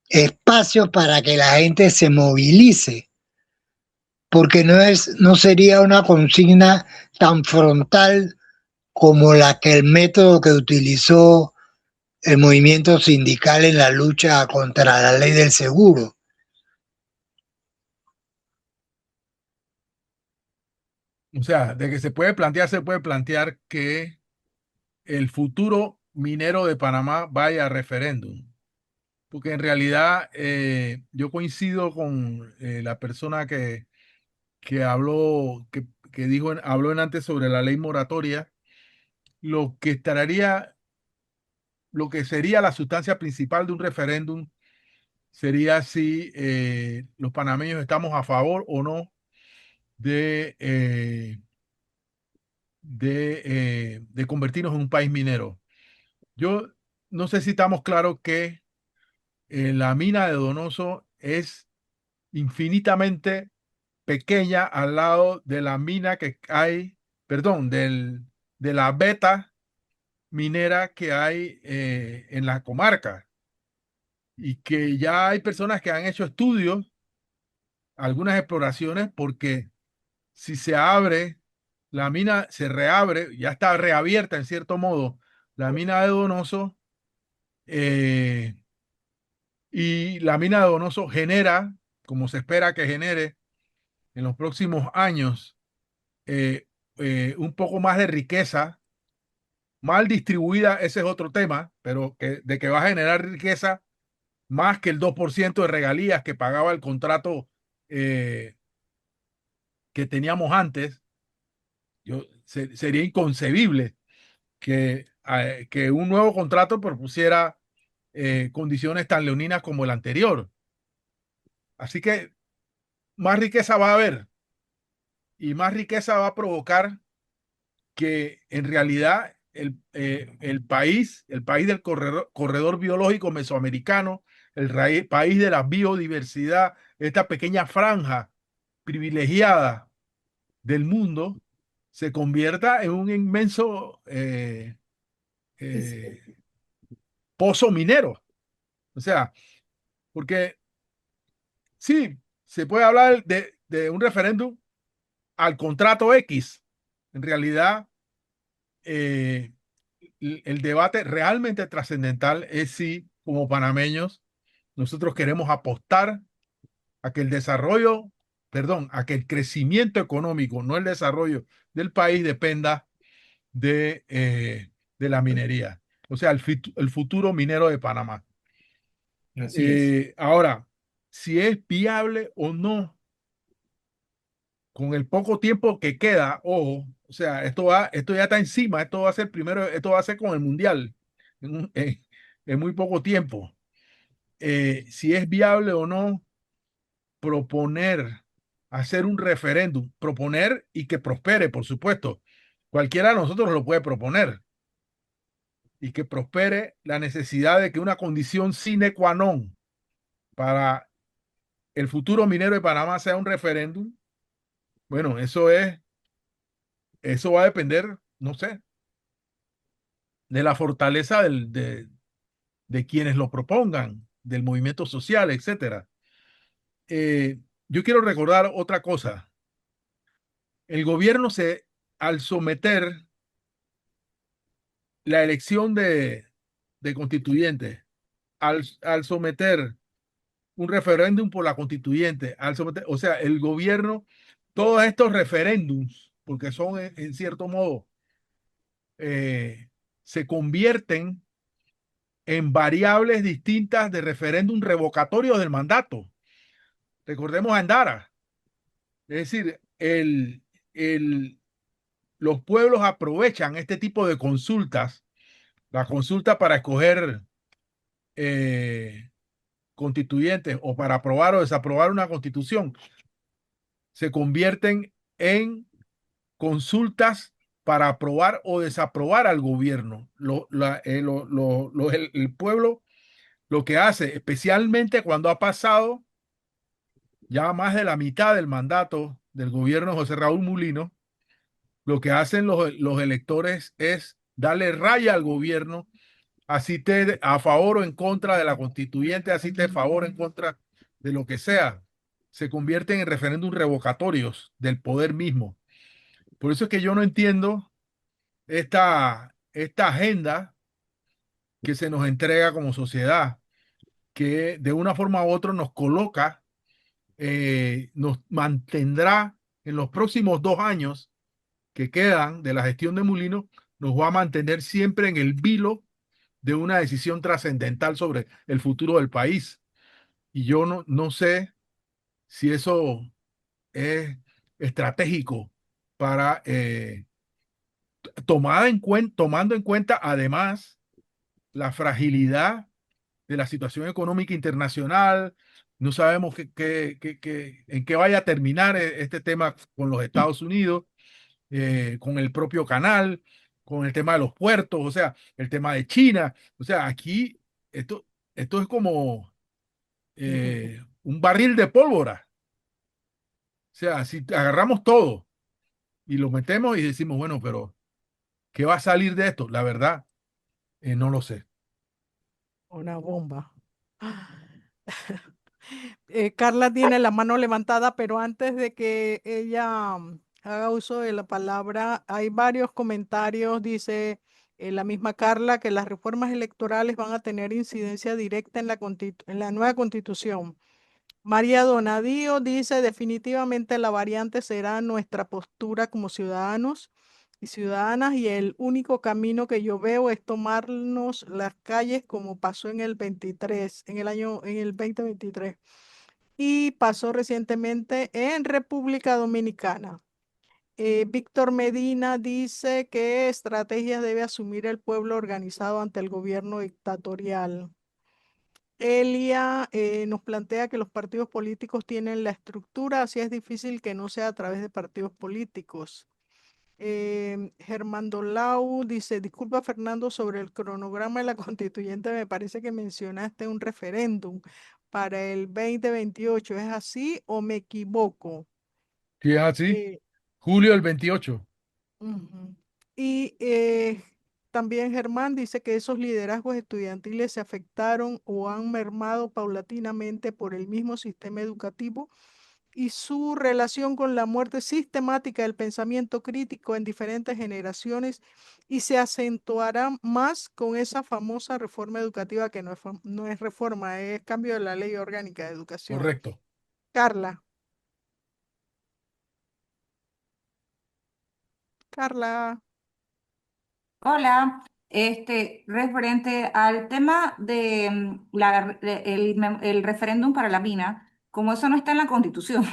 espacio para que la gente se movilice, porque no sería una consigna tan frontal como la que el método que utilizó el movimiento sindical en la lucha contra la ley del seguro. O sea, de que se puede plantear que el futuro minero de Panamá vaya a referéndum. Porque en realidad yo coincido con la persona que habló, que dijo, habló en antes sobre la ley moratoria. Lo que estaría, lo que sería la sustancia principal de un referéndum sería si los panameños estamos a favor o no de, de convertirnos en un país minero. Yo no sé si estamos claros que la mina de Donoso es infinitamente pequeña al lado de la mina que hay, perdón, de la beta minera que hay en la comarca y que ya hay personas que han hecho estudios, algunas exploraciones, porque si se abre, la mina se reabre, ya está reabierta en cierto modo, la mina de Donoso, eh, y la mina de Donoso genera, como se espera que genere en los próximos años, eh, un poco más de riqueza, mal distribuida, ese es otro tema, pero de que va a generar riqueza más que el 2% de regalías que pagaba el contrato eh, que teníamos antes. Sería inconcebible que un nuevo contrato propusiera condiciones tan leoninas como el anterior. Así que más riqueza va a haber y más riqueza va a provocar que en realidad el país del corredor biológico mesoamericano, país de la biodiversidad, esta pequeña franja privilegiada del mundo, se convierta en un inmenso eh, pozo minero. O sea, porque sí, se puede hablar de un referéndum al contrato X. En realidad, eh, el debate realmente trascendental es si, como panameños, nosotros queremos apostar a que el desarrollo, perdón, a que el crecimiento económico, no el desarrollo del país, dependa de la minería. O sea, el futuro minero de Panamá. Así es. Ahora, si es viable o no, con el poco tiempo que queda, ojo, o sea, esto ya está encima, esto va a ser primero, esto va a ser con el Mundial en muy poco tiempo. si es viable o no proponer, hacer un referéndum, proponer y que prospere, por supuesto. Cualquiera de nosotros lo puede proponer y que prospere la necesidad de que una condición sine qua non para el futuro minero de Panamá sea un referéndum. Bueno, eso va a depender, no sé, de la fortaleza de quienes lo propongan, del movimiento social, etcétera. Yo quiero recordar otra cosa. El gobierno al someter la elección de constituyentes, al someter un referéndum por la constituyente, o sea, el gobierno, todos estos referéndums, porque son en cierto modo, se convierten en variables distintas de referéndum revocatorio del mandato. Recordemos a Andara. Es decir, los pueblos aprovechan este tipo de consultas, la consulta para escoger eh, constituyentes o para aprobar o desaprobar una constitución, se convierten en consultas para aprobar o desaprobar al gobierno. El pueblo lo que hace, especialmente cuando ha pasado ya más de la mitad del mandato del gobierno de José Raúl Mulino, lo que hacen los electores es darle raya al gobierno, así te a favor o en contra de la constituyente, así te a favor o en contra de lo que sea. Se convierten en referéndum revocatorios del poder mismo. Por eso es que yo no entiendo esta agenda que se nos entrega como sociedad, que de una forma u otra nos coloca, nos mantendrá en los próximos 2 años que quedan de la gestión de Mulino, nos va a mantener siempre en el vilo de una decisión trascendental sobre el futuro del país. Y yo no sé si eso es estratégico para tomando en cuenta además la fragilidad de la situación económica internacional. No sabemos en qué vaya a terminar este tema con los Estados Unidos, con el propio canal, con el tema de los puertos, o sea, el tema de China. O sea, aquí esto es como un barril de pólvora. O sea, si agarramos todo y lo metemos y decimos, bueno, pero ¿qué va a salir de esto? La verdad, no lo sé. Una bomba. Carla tiene la mano levantada, pero antes de que ella haga uso de la palabra, hay varios comentarios. Dice la misma Carla que las reformas electorales van a tener incidencia directa en en la nueva constitución. María Donadío dice definitivamente la variante será nuestra postura como ciudadanos y ciudadanas y el único camino que yo veo es tomarnos las calles como pasó en el 23, en el 2023 y pasó recientemente en República Dominicana. Víctor Medina dice que estrategias debe asumir el pueblo organizado ante el gobierno dictatorial. Elia nos plantea que los partidos políticos tienen la estructura, así es difícil que no sea a través de partidos políticos. Germán Dolau dice, disculpa Fernando, sobre el cronograma de la constituyente, me parece que mencionaste un referéndum para el 2028. ¿Es así o me equivoco? Si es así, Eh, julio del 28. Ujú. Y también Germán dice que esos liderazgos estudiantiles se afectaron o han mermado paulatinamente por el mismo sistema educativo y su relación con la muerte sistemática del pensamiento crítico en diferentes generaciones y se acentuará más con esa famosa reforma educativa que no es reforma, es cambio de la ley orgánica de educación. Correcto. Carla, Carla. Hola, referente al tema de el referéndum para la mina, como eso no está en la Constitución,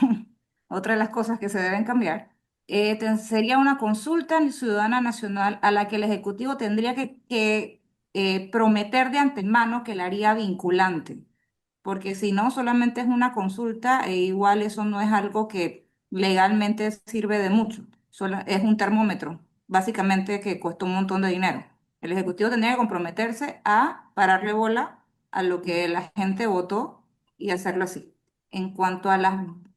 otra de las cosas que se deben cambiar, sería una consulta ciudadana nacional a la que el Ejecutivo tendría que prometer de antemano que la haría vinculante. porque si no, solamente es una consulta e igual eso no es algo que legalmente sirve de mucho, solo es un termómetro, básicamente que cuesta un montón de dinero. El Ejecutivo tendría que comprometerse a pararle bola a lo que la gente votó y hacerlo así. En cuanto a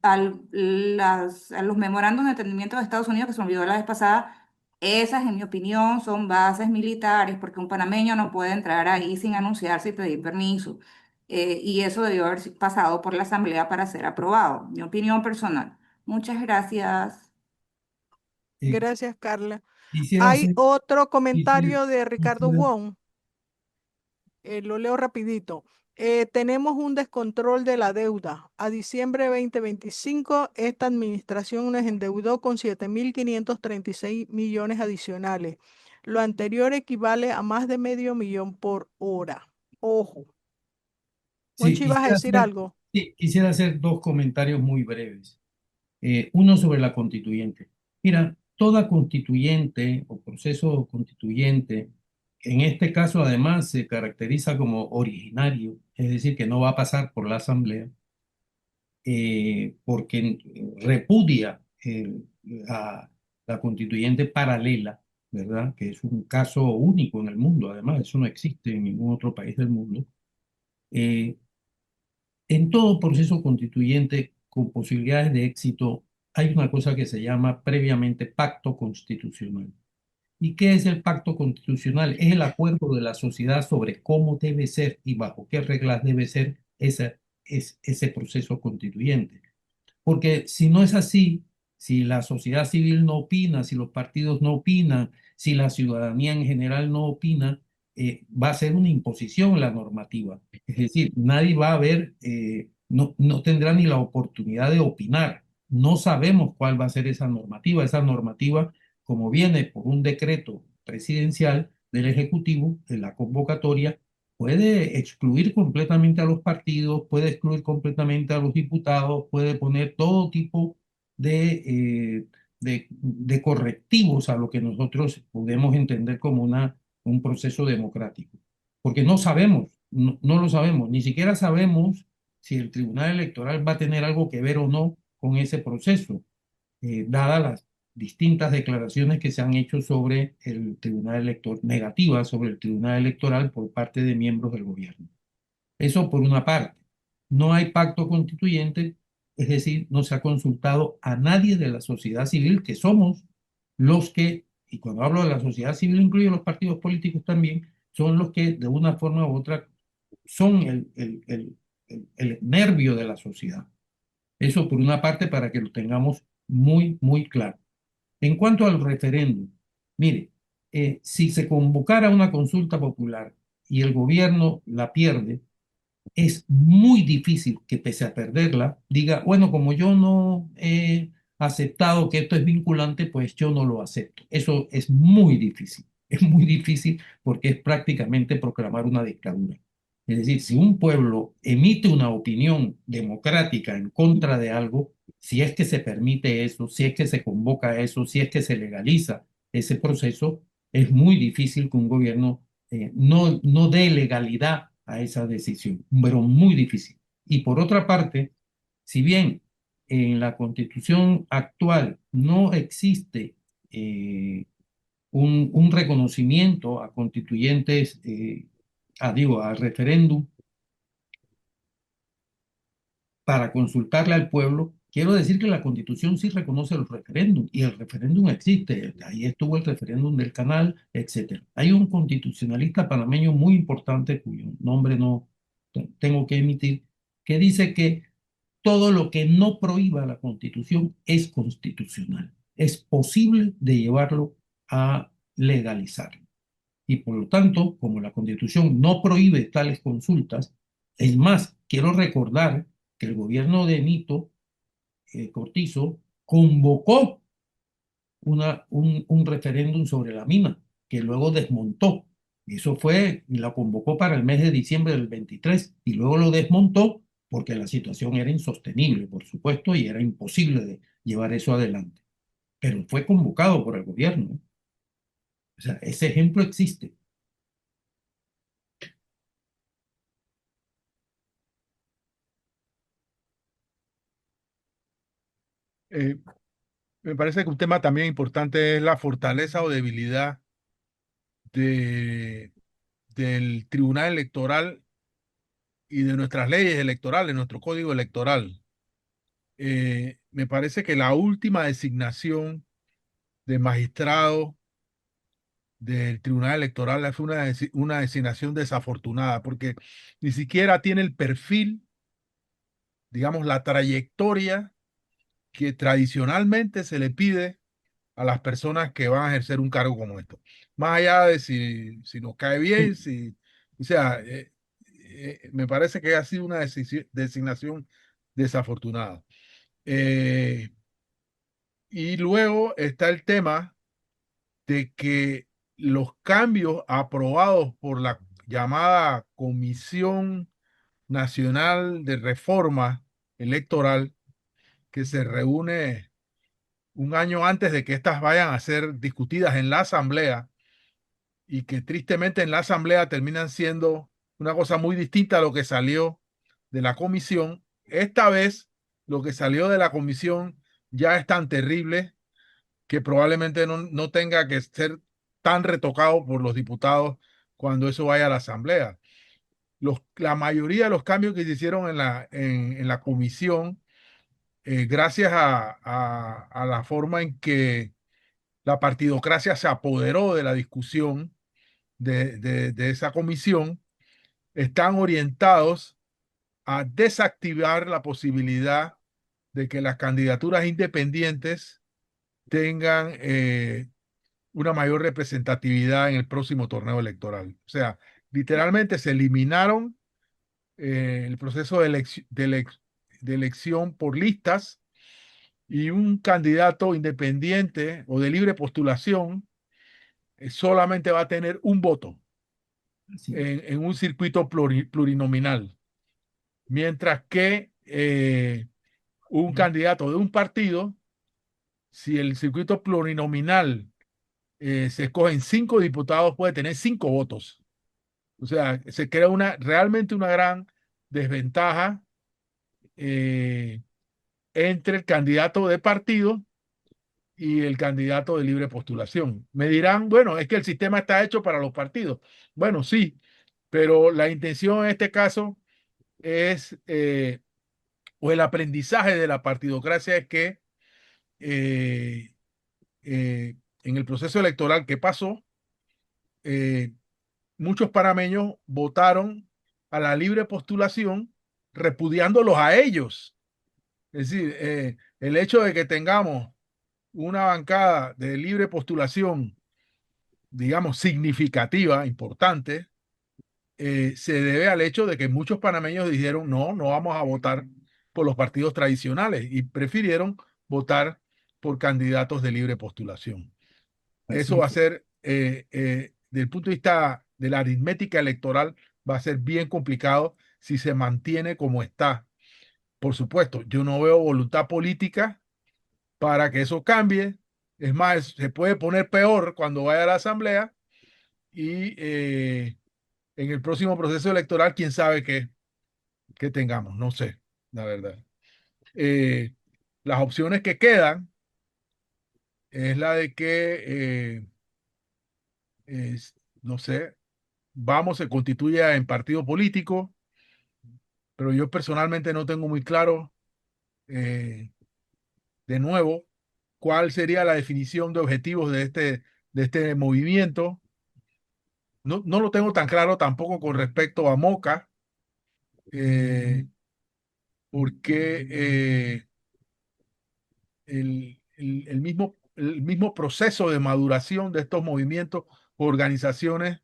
a los memorándum de entendimiento de Estados Unidos, que se me olvidó la vez pasada, esas, en mi opinión, son bases militares, porque un panameño no puede entrar ahí sin anunciarse y pedir permiso. Y eso debió haber pasado por la Asamblea para ser aprobado. Mi opinión personal. Muchas gracias. Eh, Gracias, Carla. quisiera Hay hacer, otro quisiera, comentario de Ricardo quisiera- Wong. Lo leo rapidito. Tenemos un descontrol de la deuda. A diciembre de 2025, esta administración nos endeudó con 7.536 millones adicionales. Lo anterior equivale a más de medio millón por hora. Ojo. sí, Monchi, ¿vas a decir algo? sí, quisiera hacer dos comentarios muy breves. Uno sobre la constituyente. Mira, toda constituyente o proceso constituyente, en este caso además se caracteriza como originario, es decir, que no va a pasar por la Asamblea, porque repudia la constituyente paralela, ¿verdad? Que es un caso único en el mundo, además, eso no existe en ningún otro país del mundo. Eh, en todo proceso constituyente con posibilidades de éxito hay una cosa que se llama previamente pacto constitucional. ¿Y qué es el pacto constitucional? Es el acuerdo de la sociedad sobre cómo debe ser y bajo qué reglas debe ser ese proceso constituyente. Porque si no es así, si la sociedad civil no opina, si los partidos no opinan, si la ciudadanía en general no opina, va a ser una imposición la normativa. Es decir, nadie va a ver, no tendrá ni la oportunidad de opinar. No sabemos cuál va a ser esa normativa. Esa normativa, como viene por un decreto presidencial del Ejecutivo, de la convocatoria, puede excluir completamente a los partidos, puede excluir completamente a los diputados, puede poner todo tipo de correctivos a lo que nosotros podemos entender como un proceso democrático. Porque no sabemos, no lo sabemos, ni siquiera sabemos si el Tribunal Electoral va a tener algo que ver o no con ese proceso, dadas las distintas declaraciones que se han hecho sobre el Tribunal Electoral, negativas sobre el Tribunal Electoral por parte de miembros del gobierno. Eso por una parte. No hay pacto constituyente, es decir, no se ha consultado a nadie de la sociedad civil, que somos los que, y cuando hablo de la sociedad civil incluyo los partidos políticos también, son los que de una forma u otra son el nervio de la sociedad. Eso por una parte para que lo tengamos muy, muy claro. En cuanto al referéndum, mire, si se convocara una consulta popular y el gobierno la pierde, es muy difícil que pese a perderla, diga, bueno, como yo no he aceptado que esto es vinculante, pues yo no lo acepto. Eso es muy difícil porque es prácticamente proclamar una dictadura. Es decir, si un pueblo emite una opinión democrática en contra de algo, si es que se permite eso, si es que se convoca eso, si es que se legaliza ese proceso, es muy difícil que un gobierno no dé legalidad a esa decisión, pero muy difícil. Y por otra parte, si bien en la constitución actual no existe un reconocimiento a constituyentes, a referéndum para consultarle al pueblo, quiero decir que la Constitución sí reconoce los referéndums y el referéndum existe. Ahí estuvo el referéndum del Canal, etcétera. Hay un constitucionalista panameño muy importante cuyo nombre no tengo que emitir, que dice que todo lo que no prohíba la Constitución es constitucional. Es posible de llevarlo a legalizar. Y por lo tanto, como la Constitución no prohíbe tales consultas, es más, quiero recordar que el gobierno de Nito Cortizo convocó un referéndum sobre la mina, que luego desmontó. Eso fue, y la convocó para el mes de diciembre del 23, y luego lo desmontó porque la situación era insostenible, por supuesto, y era imposible de llevar eso adelante. Pero fue convocado por el gobierno, ¿eh? O sea, ese ejemplo existe. Eh, Me parece que un tema también importante es la fortaleza o debilidad de, del Tribunal Electoral y de nuestras leyes electorales, nuestro código electoral. Me parece que la última designación de magistrado del Tribunal Electoral fue una designación desafortunada, porque ni siquiera tiene el perfil, digamos, la trayectoria que tradicionalmente se le pide a las personas que van a ejercer un cargo como esto. Más allá de si nos cae bien, o sea, me parece que ha sido una designación desafortunada. Eh, y luego está el tema de que los cambios aprobados por la llamada Comisión Nacional de Reforma Electoral, que se reúne un año antes de que estas vayan a ser discutidas en la Asamblea, y que tristemente en la Asamblea terminan siendo una cosa muy distinta a lo que salió de la comisión. Esta vez lo que salió de la comisión ya es tan terrible que probablemente no tenga que ser tan retocado por los diputados cuando eso vaya a la Asamblea. La mayoría de los cambios que se hicieron en la comisión, gracias a la forma en que la partidocracia se apoderó de la discusión de esa comisión, están orientados a desactivar la posibilidad de que las candidaturas independientes tengan una mayor representatividad en el próximo torneo electoral. O sea, literalmente se eliminaron el proceso de elección por listas, y un candidato independiente o de libre postulación solamente va a tener un voto en un circuito plurinominal, mientras que un candidato de un partido, si el circuito plurinominal se escogen 5 diputados, puede tener 5 votos. O sea, se crea realmente una gran desventaja entre el candidato de partido y el candidato de libre postulación. Me dirán, bueno, es que el sistema está hecho para los partidos. Bueno, sí, pero la intención en este caso es, o el aprendizaje de la partidocracia es que eh, en el proceso electoral que pasó, eh, muchos panameños votaron a la libre postulación repudiándolos a ellos. Es decir, el hecho de que tengamos una bancada de libre postulación, digamos, significativa, importante, se debe al hecho de que muchos panameños dijeron, no, no vamos a votar por los partidos tradicionales, y prefirieron votar por candidatos de libre postulación. Eso va a ser, desde el punto de vista de la aritmética electoral, va a ser bien complicado si se mantiene como está. Por supuesto, yo no veo voluntad política para que eso cambie. Es más, se puede poner peor cuando vaya a la Asamblea, y en el próximo proceso electoral, quién sabe qué tengamos, no sé, la verdad. Eh, las opciones que quedan es la de que, no sé, vamos, se constituya en partido político, pero yo personalmente no tengo muy claro, eh, de nuevo, cuál sería la definición de objetivos de este movimiento. No lo tengo tan claro tampoco con respecto a Moca, eh, porque el mismo proceso de maduración de estos movimientos o organizaciones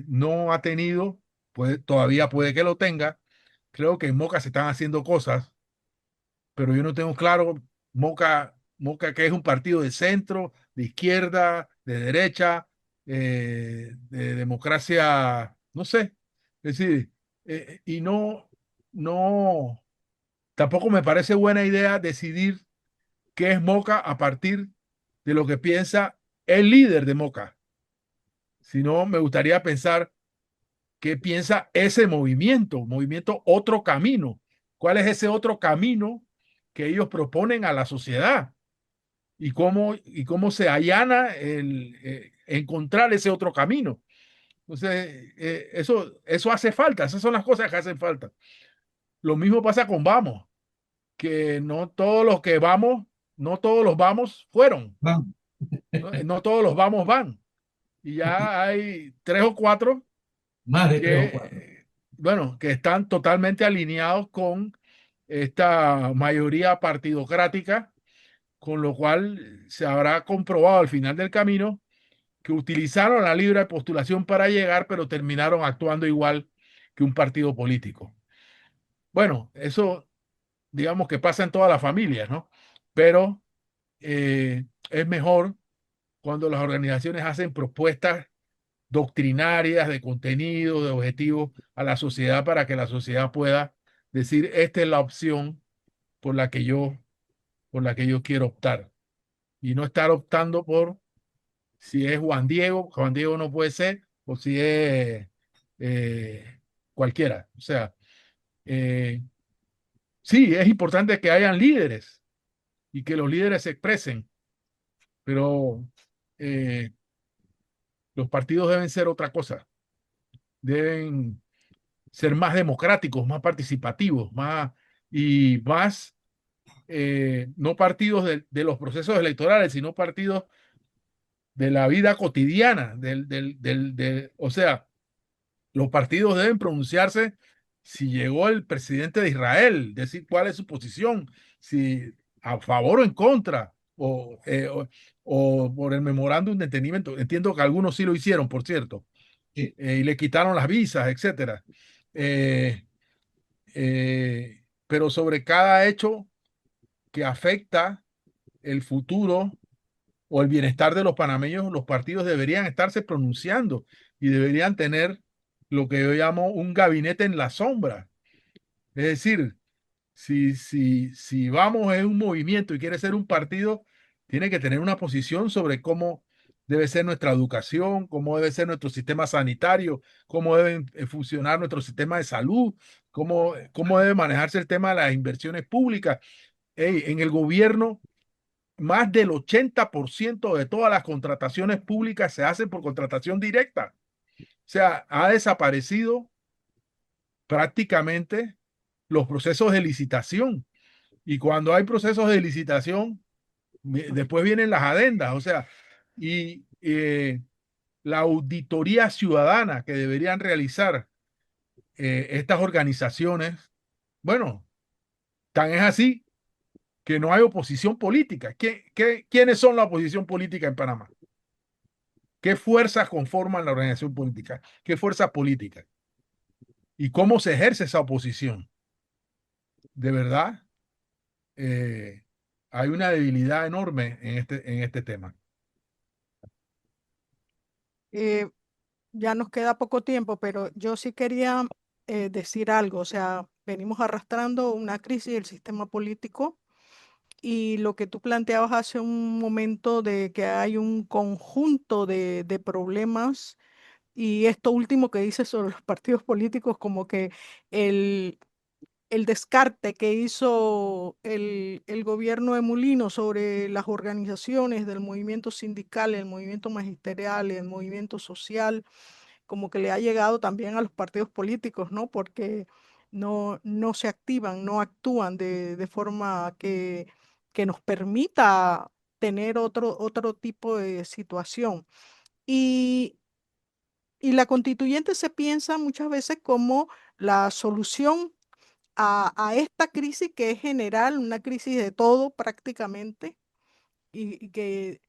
no ha tenido, todavía puede que lo tenga. Creo que en Moca se están haciendo cosas, pero yo no tengo claro Moca que es un partido de centro, de izquierda, de derecha, de democracia, no sé. Es decir, y no, tampoco me parece buena idea decidir qué es Moca a partir de lo que piensa el líder de Moca, sino me gustaría pensar qué piensa ese movimiento Otro Camino. ¿Cuál es ese otro camino que ellos proponen a la sociedad y cómo se allana encontrar ese otro camino. Entonces, eso hace falta, esas son las cosas que hacen falta. Lo mismo pasa con Vamos, que no todos los que vamos, no todos los vamos fueron, Vamos. no todos los vamos van. Y ya hay 3 o 4 Más de 3 o 4. bueno, que están totalmente alineados con esta mayoría partidocrática, con lo cual se habrá comprobado al final del camino que utilizaron la libre postulación para llegar, pero terminaron actuando igual que un partido político. Bueno, eso digamos que pasa en todas las familias, ¿no? Pero es mejor cuando las organizaciones hacen propuestas doctrinarias, de contenido, de objetivos a la sociedad para que la sociedad pueda decir, esta es la opción por la que yo quiero optar. Y no estar optando por si es Juan Diego no puede ser, o si es cualquiera. O sea, eh, sí, es importante que hayan líderes y que los líderes se expresen, pero eh, los partidos deben ser otra cosa, deben ser más democráticos, más participativos, y más, no partidos de los procesos electorales, sino partidos de la vida cotidiana, o sea, los partidos deben pronunciarse si llegó el presidente de Israel, decir cuál es su posición, si a favor o en contra, o por el memorándum de entendimiento. Entiendo que algunos sí lo hicieron, por cierto, Sí. y le quitaron las visas, etcétera. Pero sobre cada hecho que afecta el futuro o el bienestar de los panameños, los partidos deberían estarse pronunciando y deberían tener lo que yo llamo un gabinete en la sombra. Es decir, si Vamos es un movimiento y quiere ser un partido, tiene que tener una posición sobre cómo debe ser nuestra educación, cómo debe ser nuestro sistema sanitario, cómo debe funcionar nuestro sistema de salud, cómo debe manejarse el tema de las inversiones públicas. Hey, en el gobierno, más del 80% de todas las contrataciones públicas se hacen por contratación directa. O sea, ha desaparecido prácticamente los procesos de licitación. Y cuando hay procesos de licitación, después vienen las adendas, o sea, y la auditoría ciudadana que deberían realizar estas organizaciones, bueno, tan es así que no hay oposición política. ¿Quiénes son la oposición política en Panamá? ¿Qué fuerzas conforman la organización política? ¿Qué fuerzas políticas? ¿Y cómo se ejerce esa oposición? De verdad, eh, hay una debilidad enorme en este tema. Eh, ya nos queda poco tiempo, pero yo sí quería decir algo. O sea, venimos arrastrando una crisis del sistema político y lo que tú planteabas hace un momento de que hay un conjunto de problemas y esto último que dices sobre los partidos políticos, como que el, el descarte que hizo el gobierno de Mulino sobre las organizaciones del movimiento sindical, el movimiento magisterial, el movimiento social, como que le ha llegado también a los partidos políticos, ¿no? Porque no se activan, no actúan de forma que nos permita tener otro tipo de situación. Y, y la constituyente se piensa muchas veces como la solución a esta crisis que es general, una crisis de todo prácticamente, y que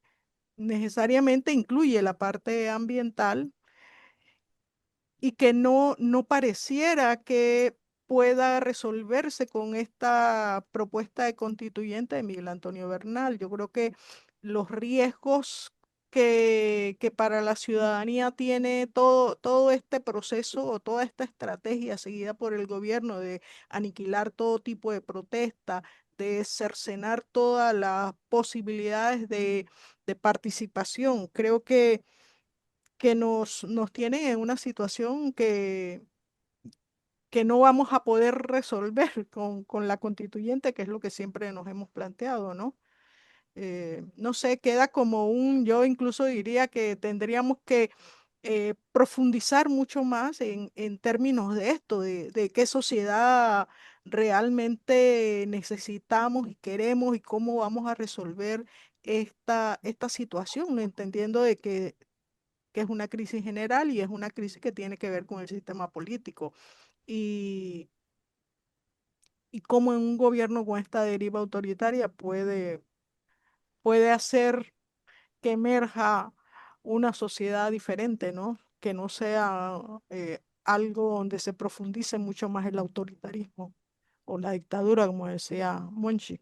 necesariamente incluye la parte ambiental y que no pareciera que pueda resolverse con esta propuesta de constituyente de Miguel Antonio Bernal. Yo creo que los riesgos que para la ciudadanía tiene todo este proceso o toda esta estrategia seguida por el gobierno de aniquilar todo tipo de protesta, de cercenar todas las posibilidades de participación. Creo que nos tienen en una situación que no vamos a poder resolver con la constituyente, que es lo que siempre nos hemos planteado, ¿no? No sé, queda como yo incluso diría que tendríamos que profundizar mucho más en términos de esto, de qué sociedad realmente necesitamos y queremos y cómo vamos a resolver esta situación, ¿no? Entendiendo de que es una crisis general y es una crisis que tiene que ver con el sistema político y, y cómo en un gobierno con esta deriva autoritaria puede hacer que emerja una sociedad diferente, ¿no? Que no sea algo donde se profundice mucho más el autoritarismo o la dictadura, como decía Monchi.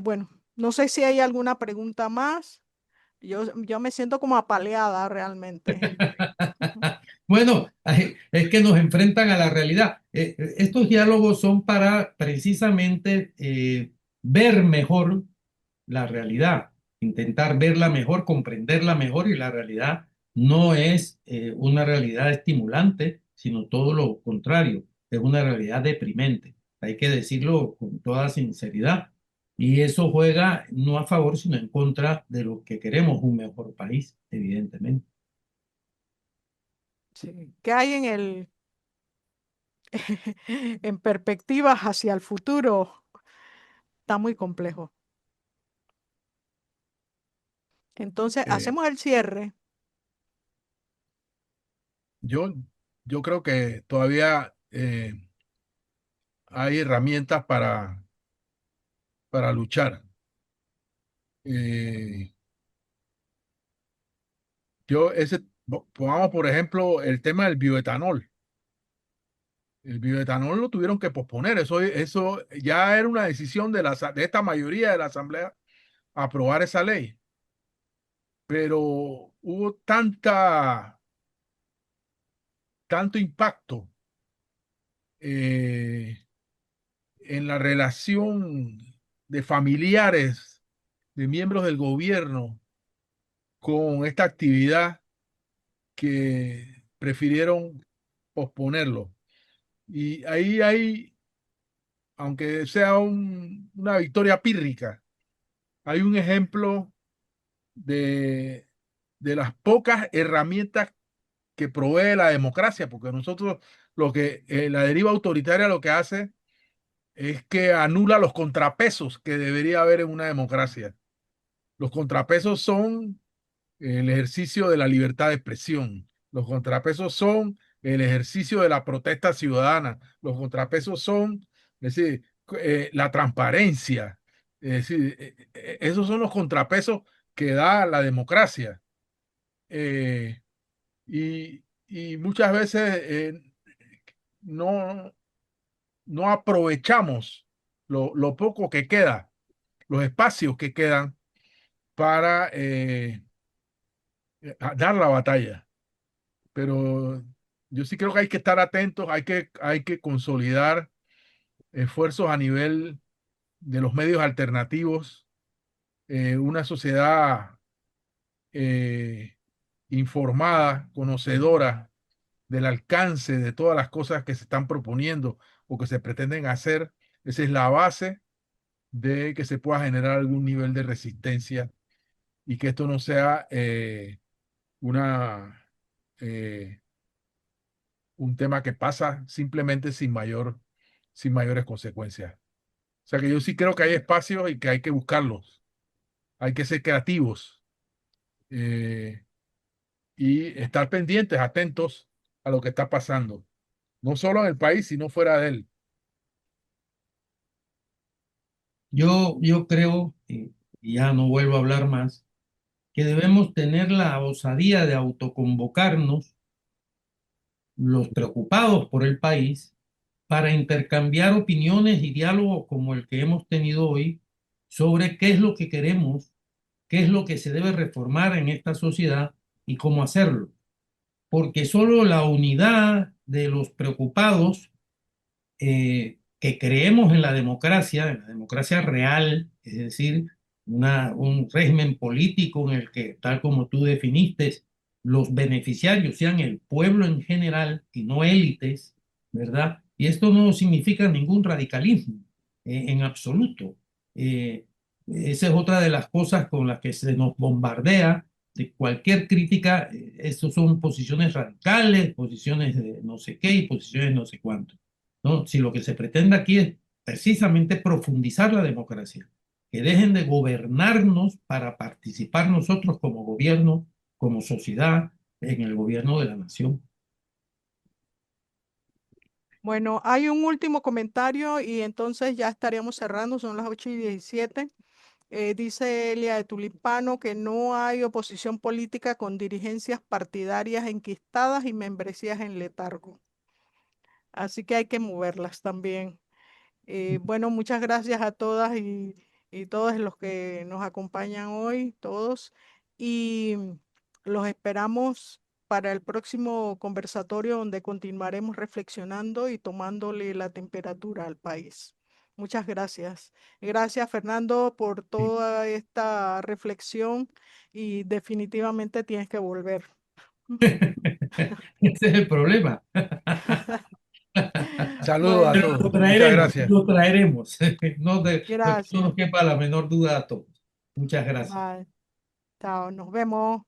Bueno, no sé si hay alguna pregunta más. Yo me siento como apaleada realmente. Bueno, es que nos enfrentan a la realidad. Estos diálogos son para precisamente ver mejor la realidad, intentar verla mejor, comprenderla mejor, y la realidad no es una realidad estimulante, sino todo lo contrario, es una realidad deprimente. Hay que decirlo con toda sinceridad. Y eso juega no a favor, sino en contra de lo que queremos, un mejor país, evidentemente. Sí. ¿Qué hay en perspectivas hacia el futuro? Está muy complejo. Entonces, Eh, hacemos el cierre. yo, yo creo que todavía hay herramientas para luchar. Eh, Pongamos por ejemplo el tema del bioetanol. El bioetanol lo tuvieron que posponer. Eso ya era una decisión de esta mayoría de la Asamblea aprobar esa ley. Pero hubo tanto impacto eh, en la relación de familiares, de miembros del gobierno con esta actividad que prefirieron posponerlo. Y ahí hay, aunque sea una victoria pírrica, hay un ejemplo de, de las pocas herramientas que provee la democracia, porque nosotros la deriva autoritaria lo que hace es que anula los contrapesos que debería haber en una democracia. Los contrapesos son el ejercicio de la libertad de expresión. Los contrapesos son el ejercicio de la protesta ciudadana. Los contrapesos son, es decir, la transparencia. Es decir, esos son los contrapesos que da la democracia. Eh, y muchas veces no, no aprovechamos lo poco que queda, los espacios que quedan para dar la batalla. Pero yo sí creo que hay que estar atentos, hay que consolidar esfuerzos a nivel de los medios alternativos, una sociedad eh, informada, conocedora del alcance de todas las cosas que se están proponiendo o que se pretenden hacer. Esa es la base de que se pueda generar algún nivel de resistencia y que esto no sea una, eh, un tema que pasa simplemente sin mayores consecuencias. O sea que yo sí creo que hay espacios y que hay que buscarlos, hay que ser creativos eh, y estar pendientes, atentos a lo que está pasando, no solo en el país, sino fuera de él. Yo creo, y ya no vuelvo a hablar más, que debemos tener la osadía de autoconvocarnos, los preocupados por el país, para intercambiar opiniones y diálogos como el que hemos tenido hoy sobre qué es lo que queremos, qué es lo que se debe reformar en esta sociedad y cómo hacerlo. Porque solo la unidad de los preocupados que creemos en la democracia real, es decir, un régimen político en el que, tal como tú definiste, los beneficiarios sean el pueblo en general y no élites, ¿verdad? Y esto no significa ningún radicalismo en absoluto. Esa es otra de las cosas con las que se nos bombardea de cualquier crítica. Estos son posiciones radicales, posiciones de no sé qué y posiciones no sé cuánto, ¿no? Si lo que se pretende aquí es precisamente profundizar la democracia, que dejen de gobernarnos para participar nosotros como gobierno, como sociedad, en el gobierno de la nación. Bueno, hay un último comentario y entonces ya estaríamos cerrando, son las 8:17. Dice Elia de Tulipano que no hay oposición política con dirigencias partidarias enquistadas y membresías en letargo. Así que hay que moverlas también. Bueno, muchas gracias a todas y todos los que nos acompañan hoy, todos. Y los esperamos para el próximo conversatorio donde continuaremos reflexionando y tomándole la temperatura al país. Muchas gracias. Gracias, Fernando, por Sí. toda esta reflexión y definitivamente tienes que volver. Ese es el problema. Saludos a Bueno, Pero todos. Muchas gracias. lo traeremos. No, de que no gracias. nos quepa la menor duda a todos. Muchas gracias. Bye. Chao, nos vemos.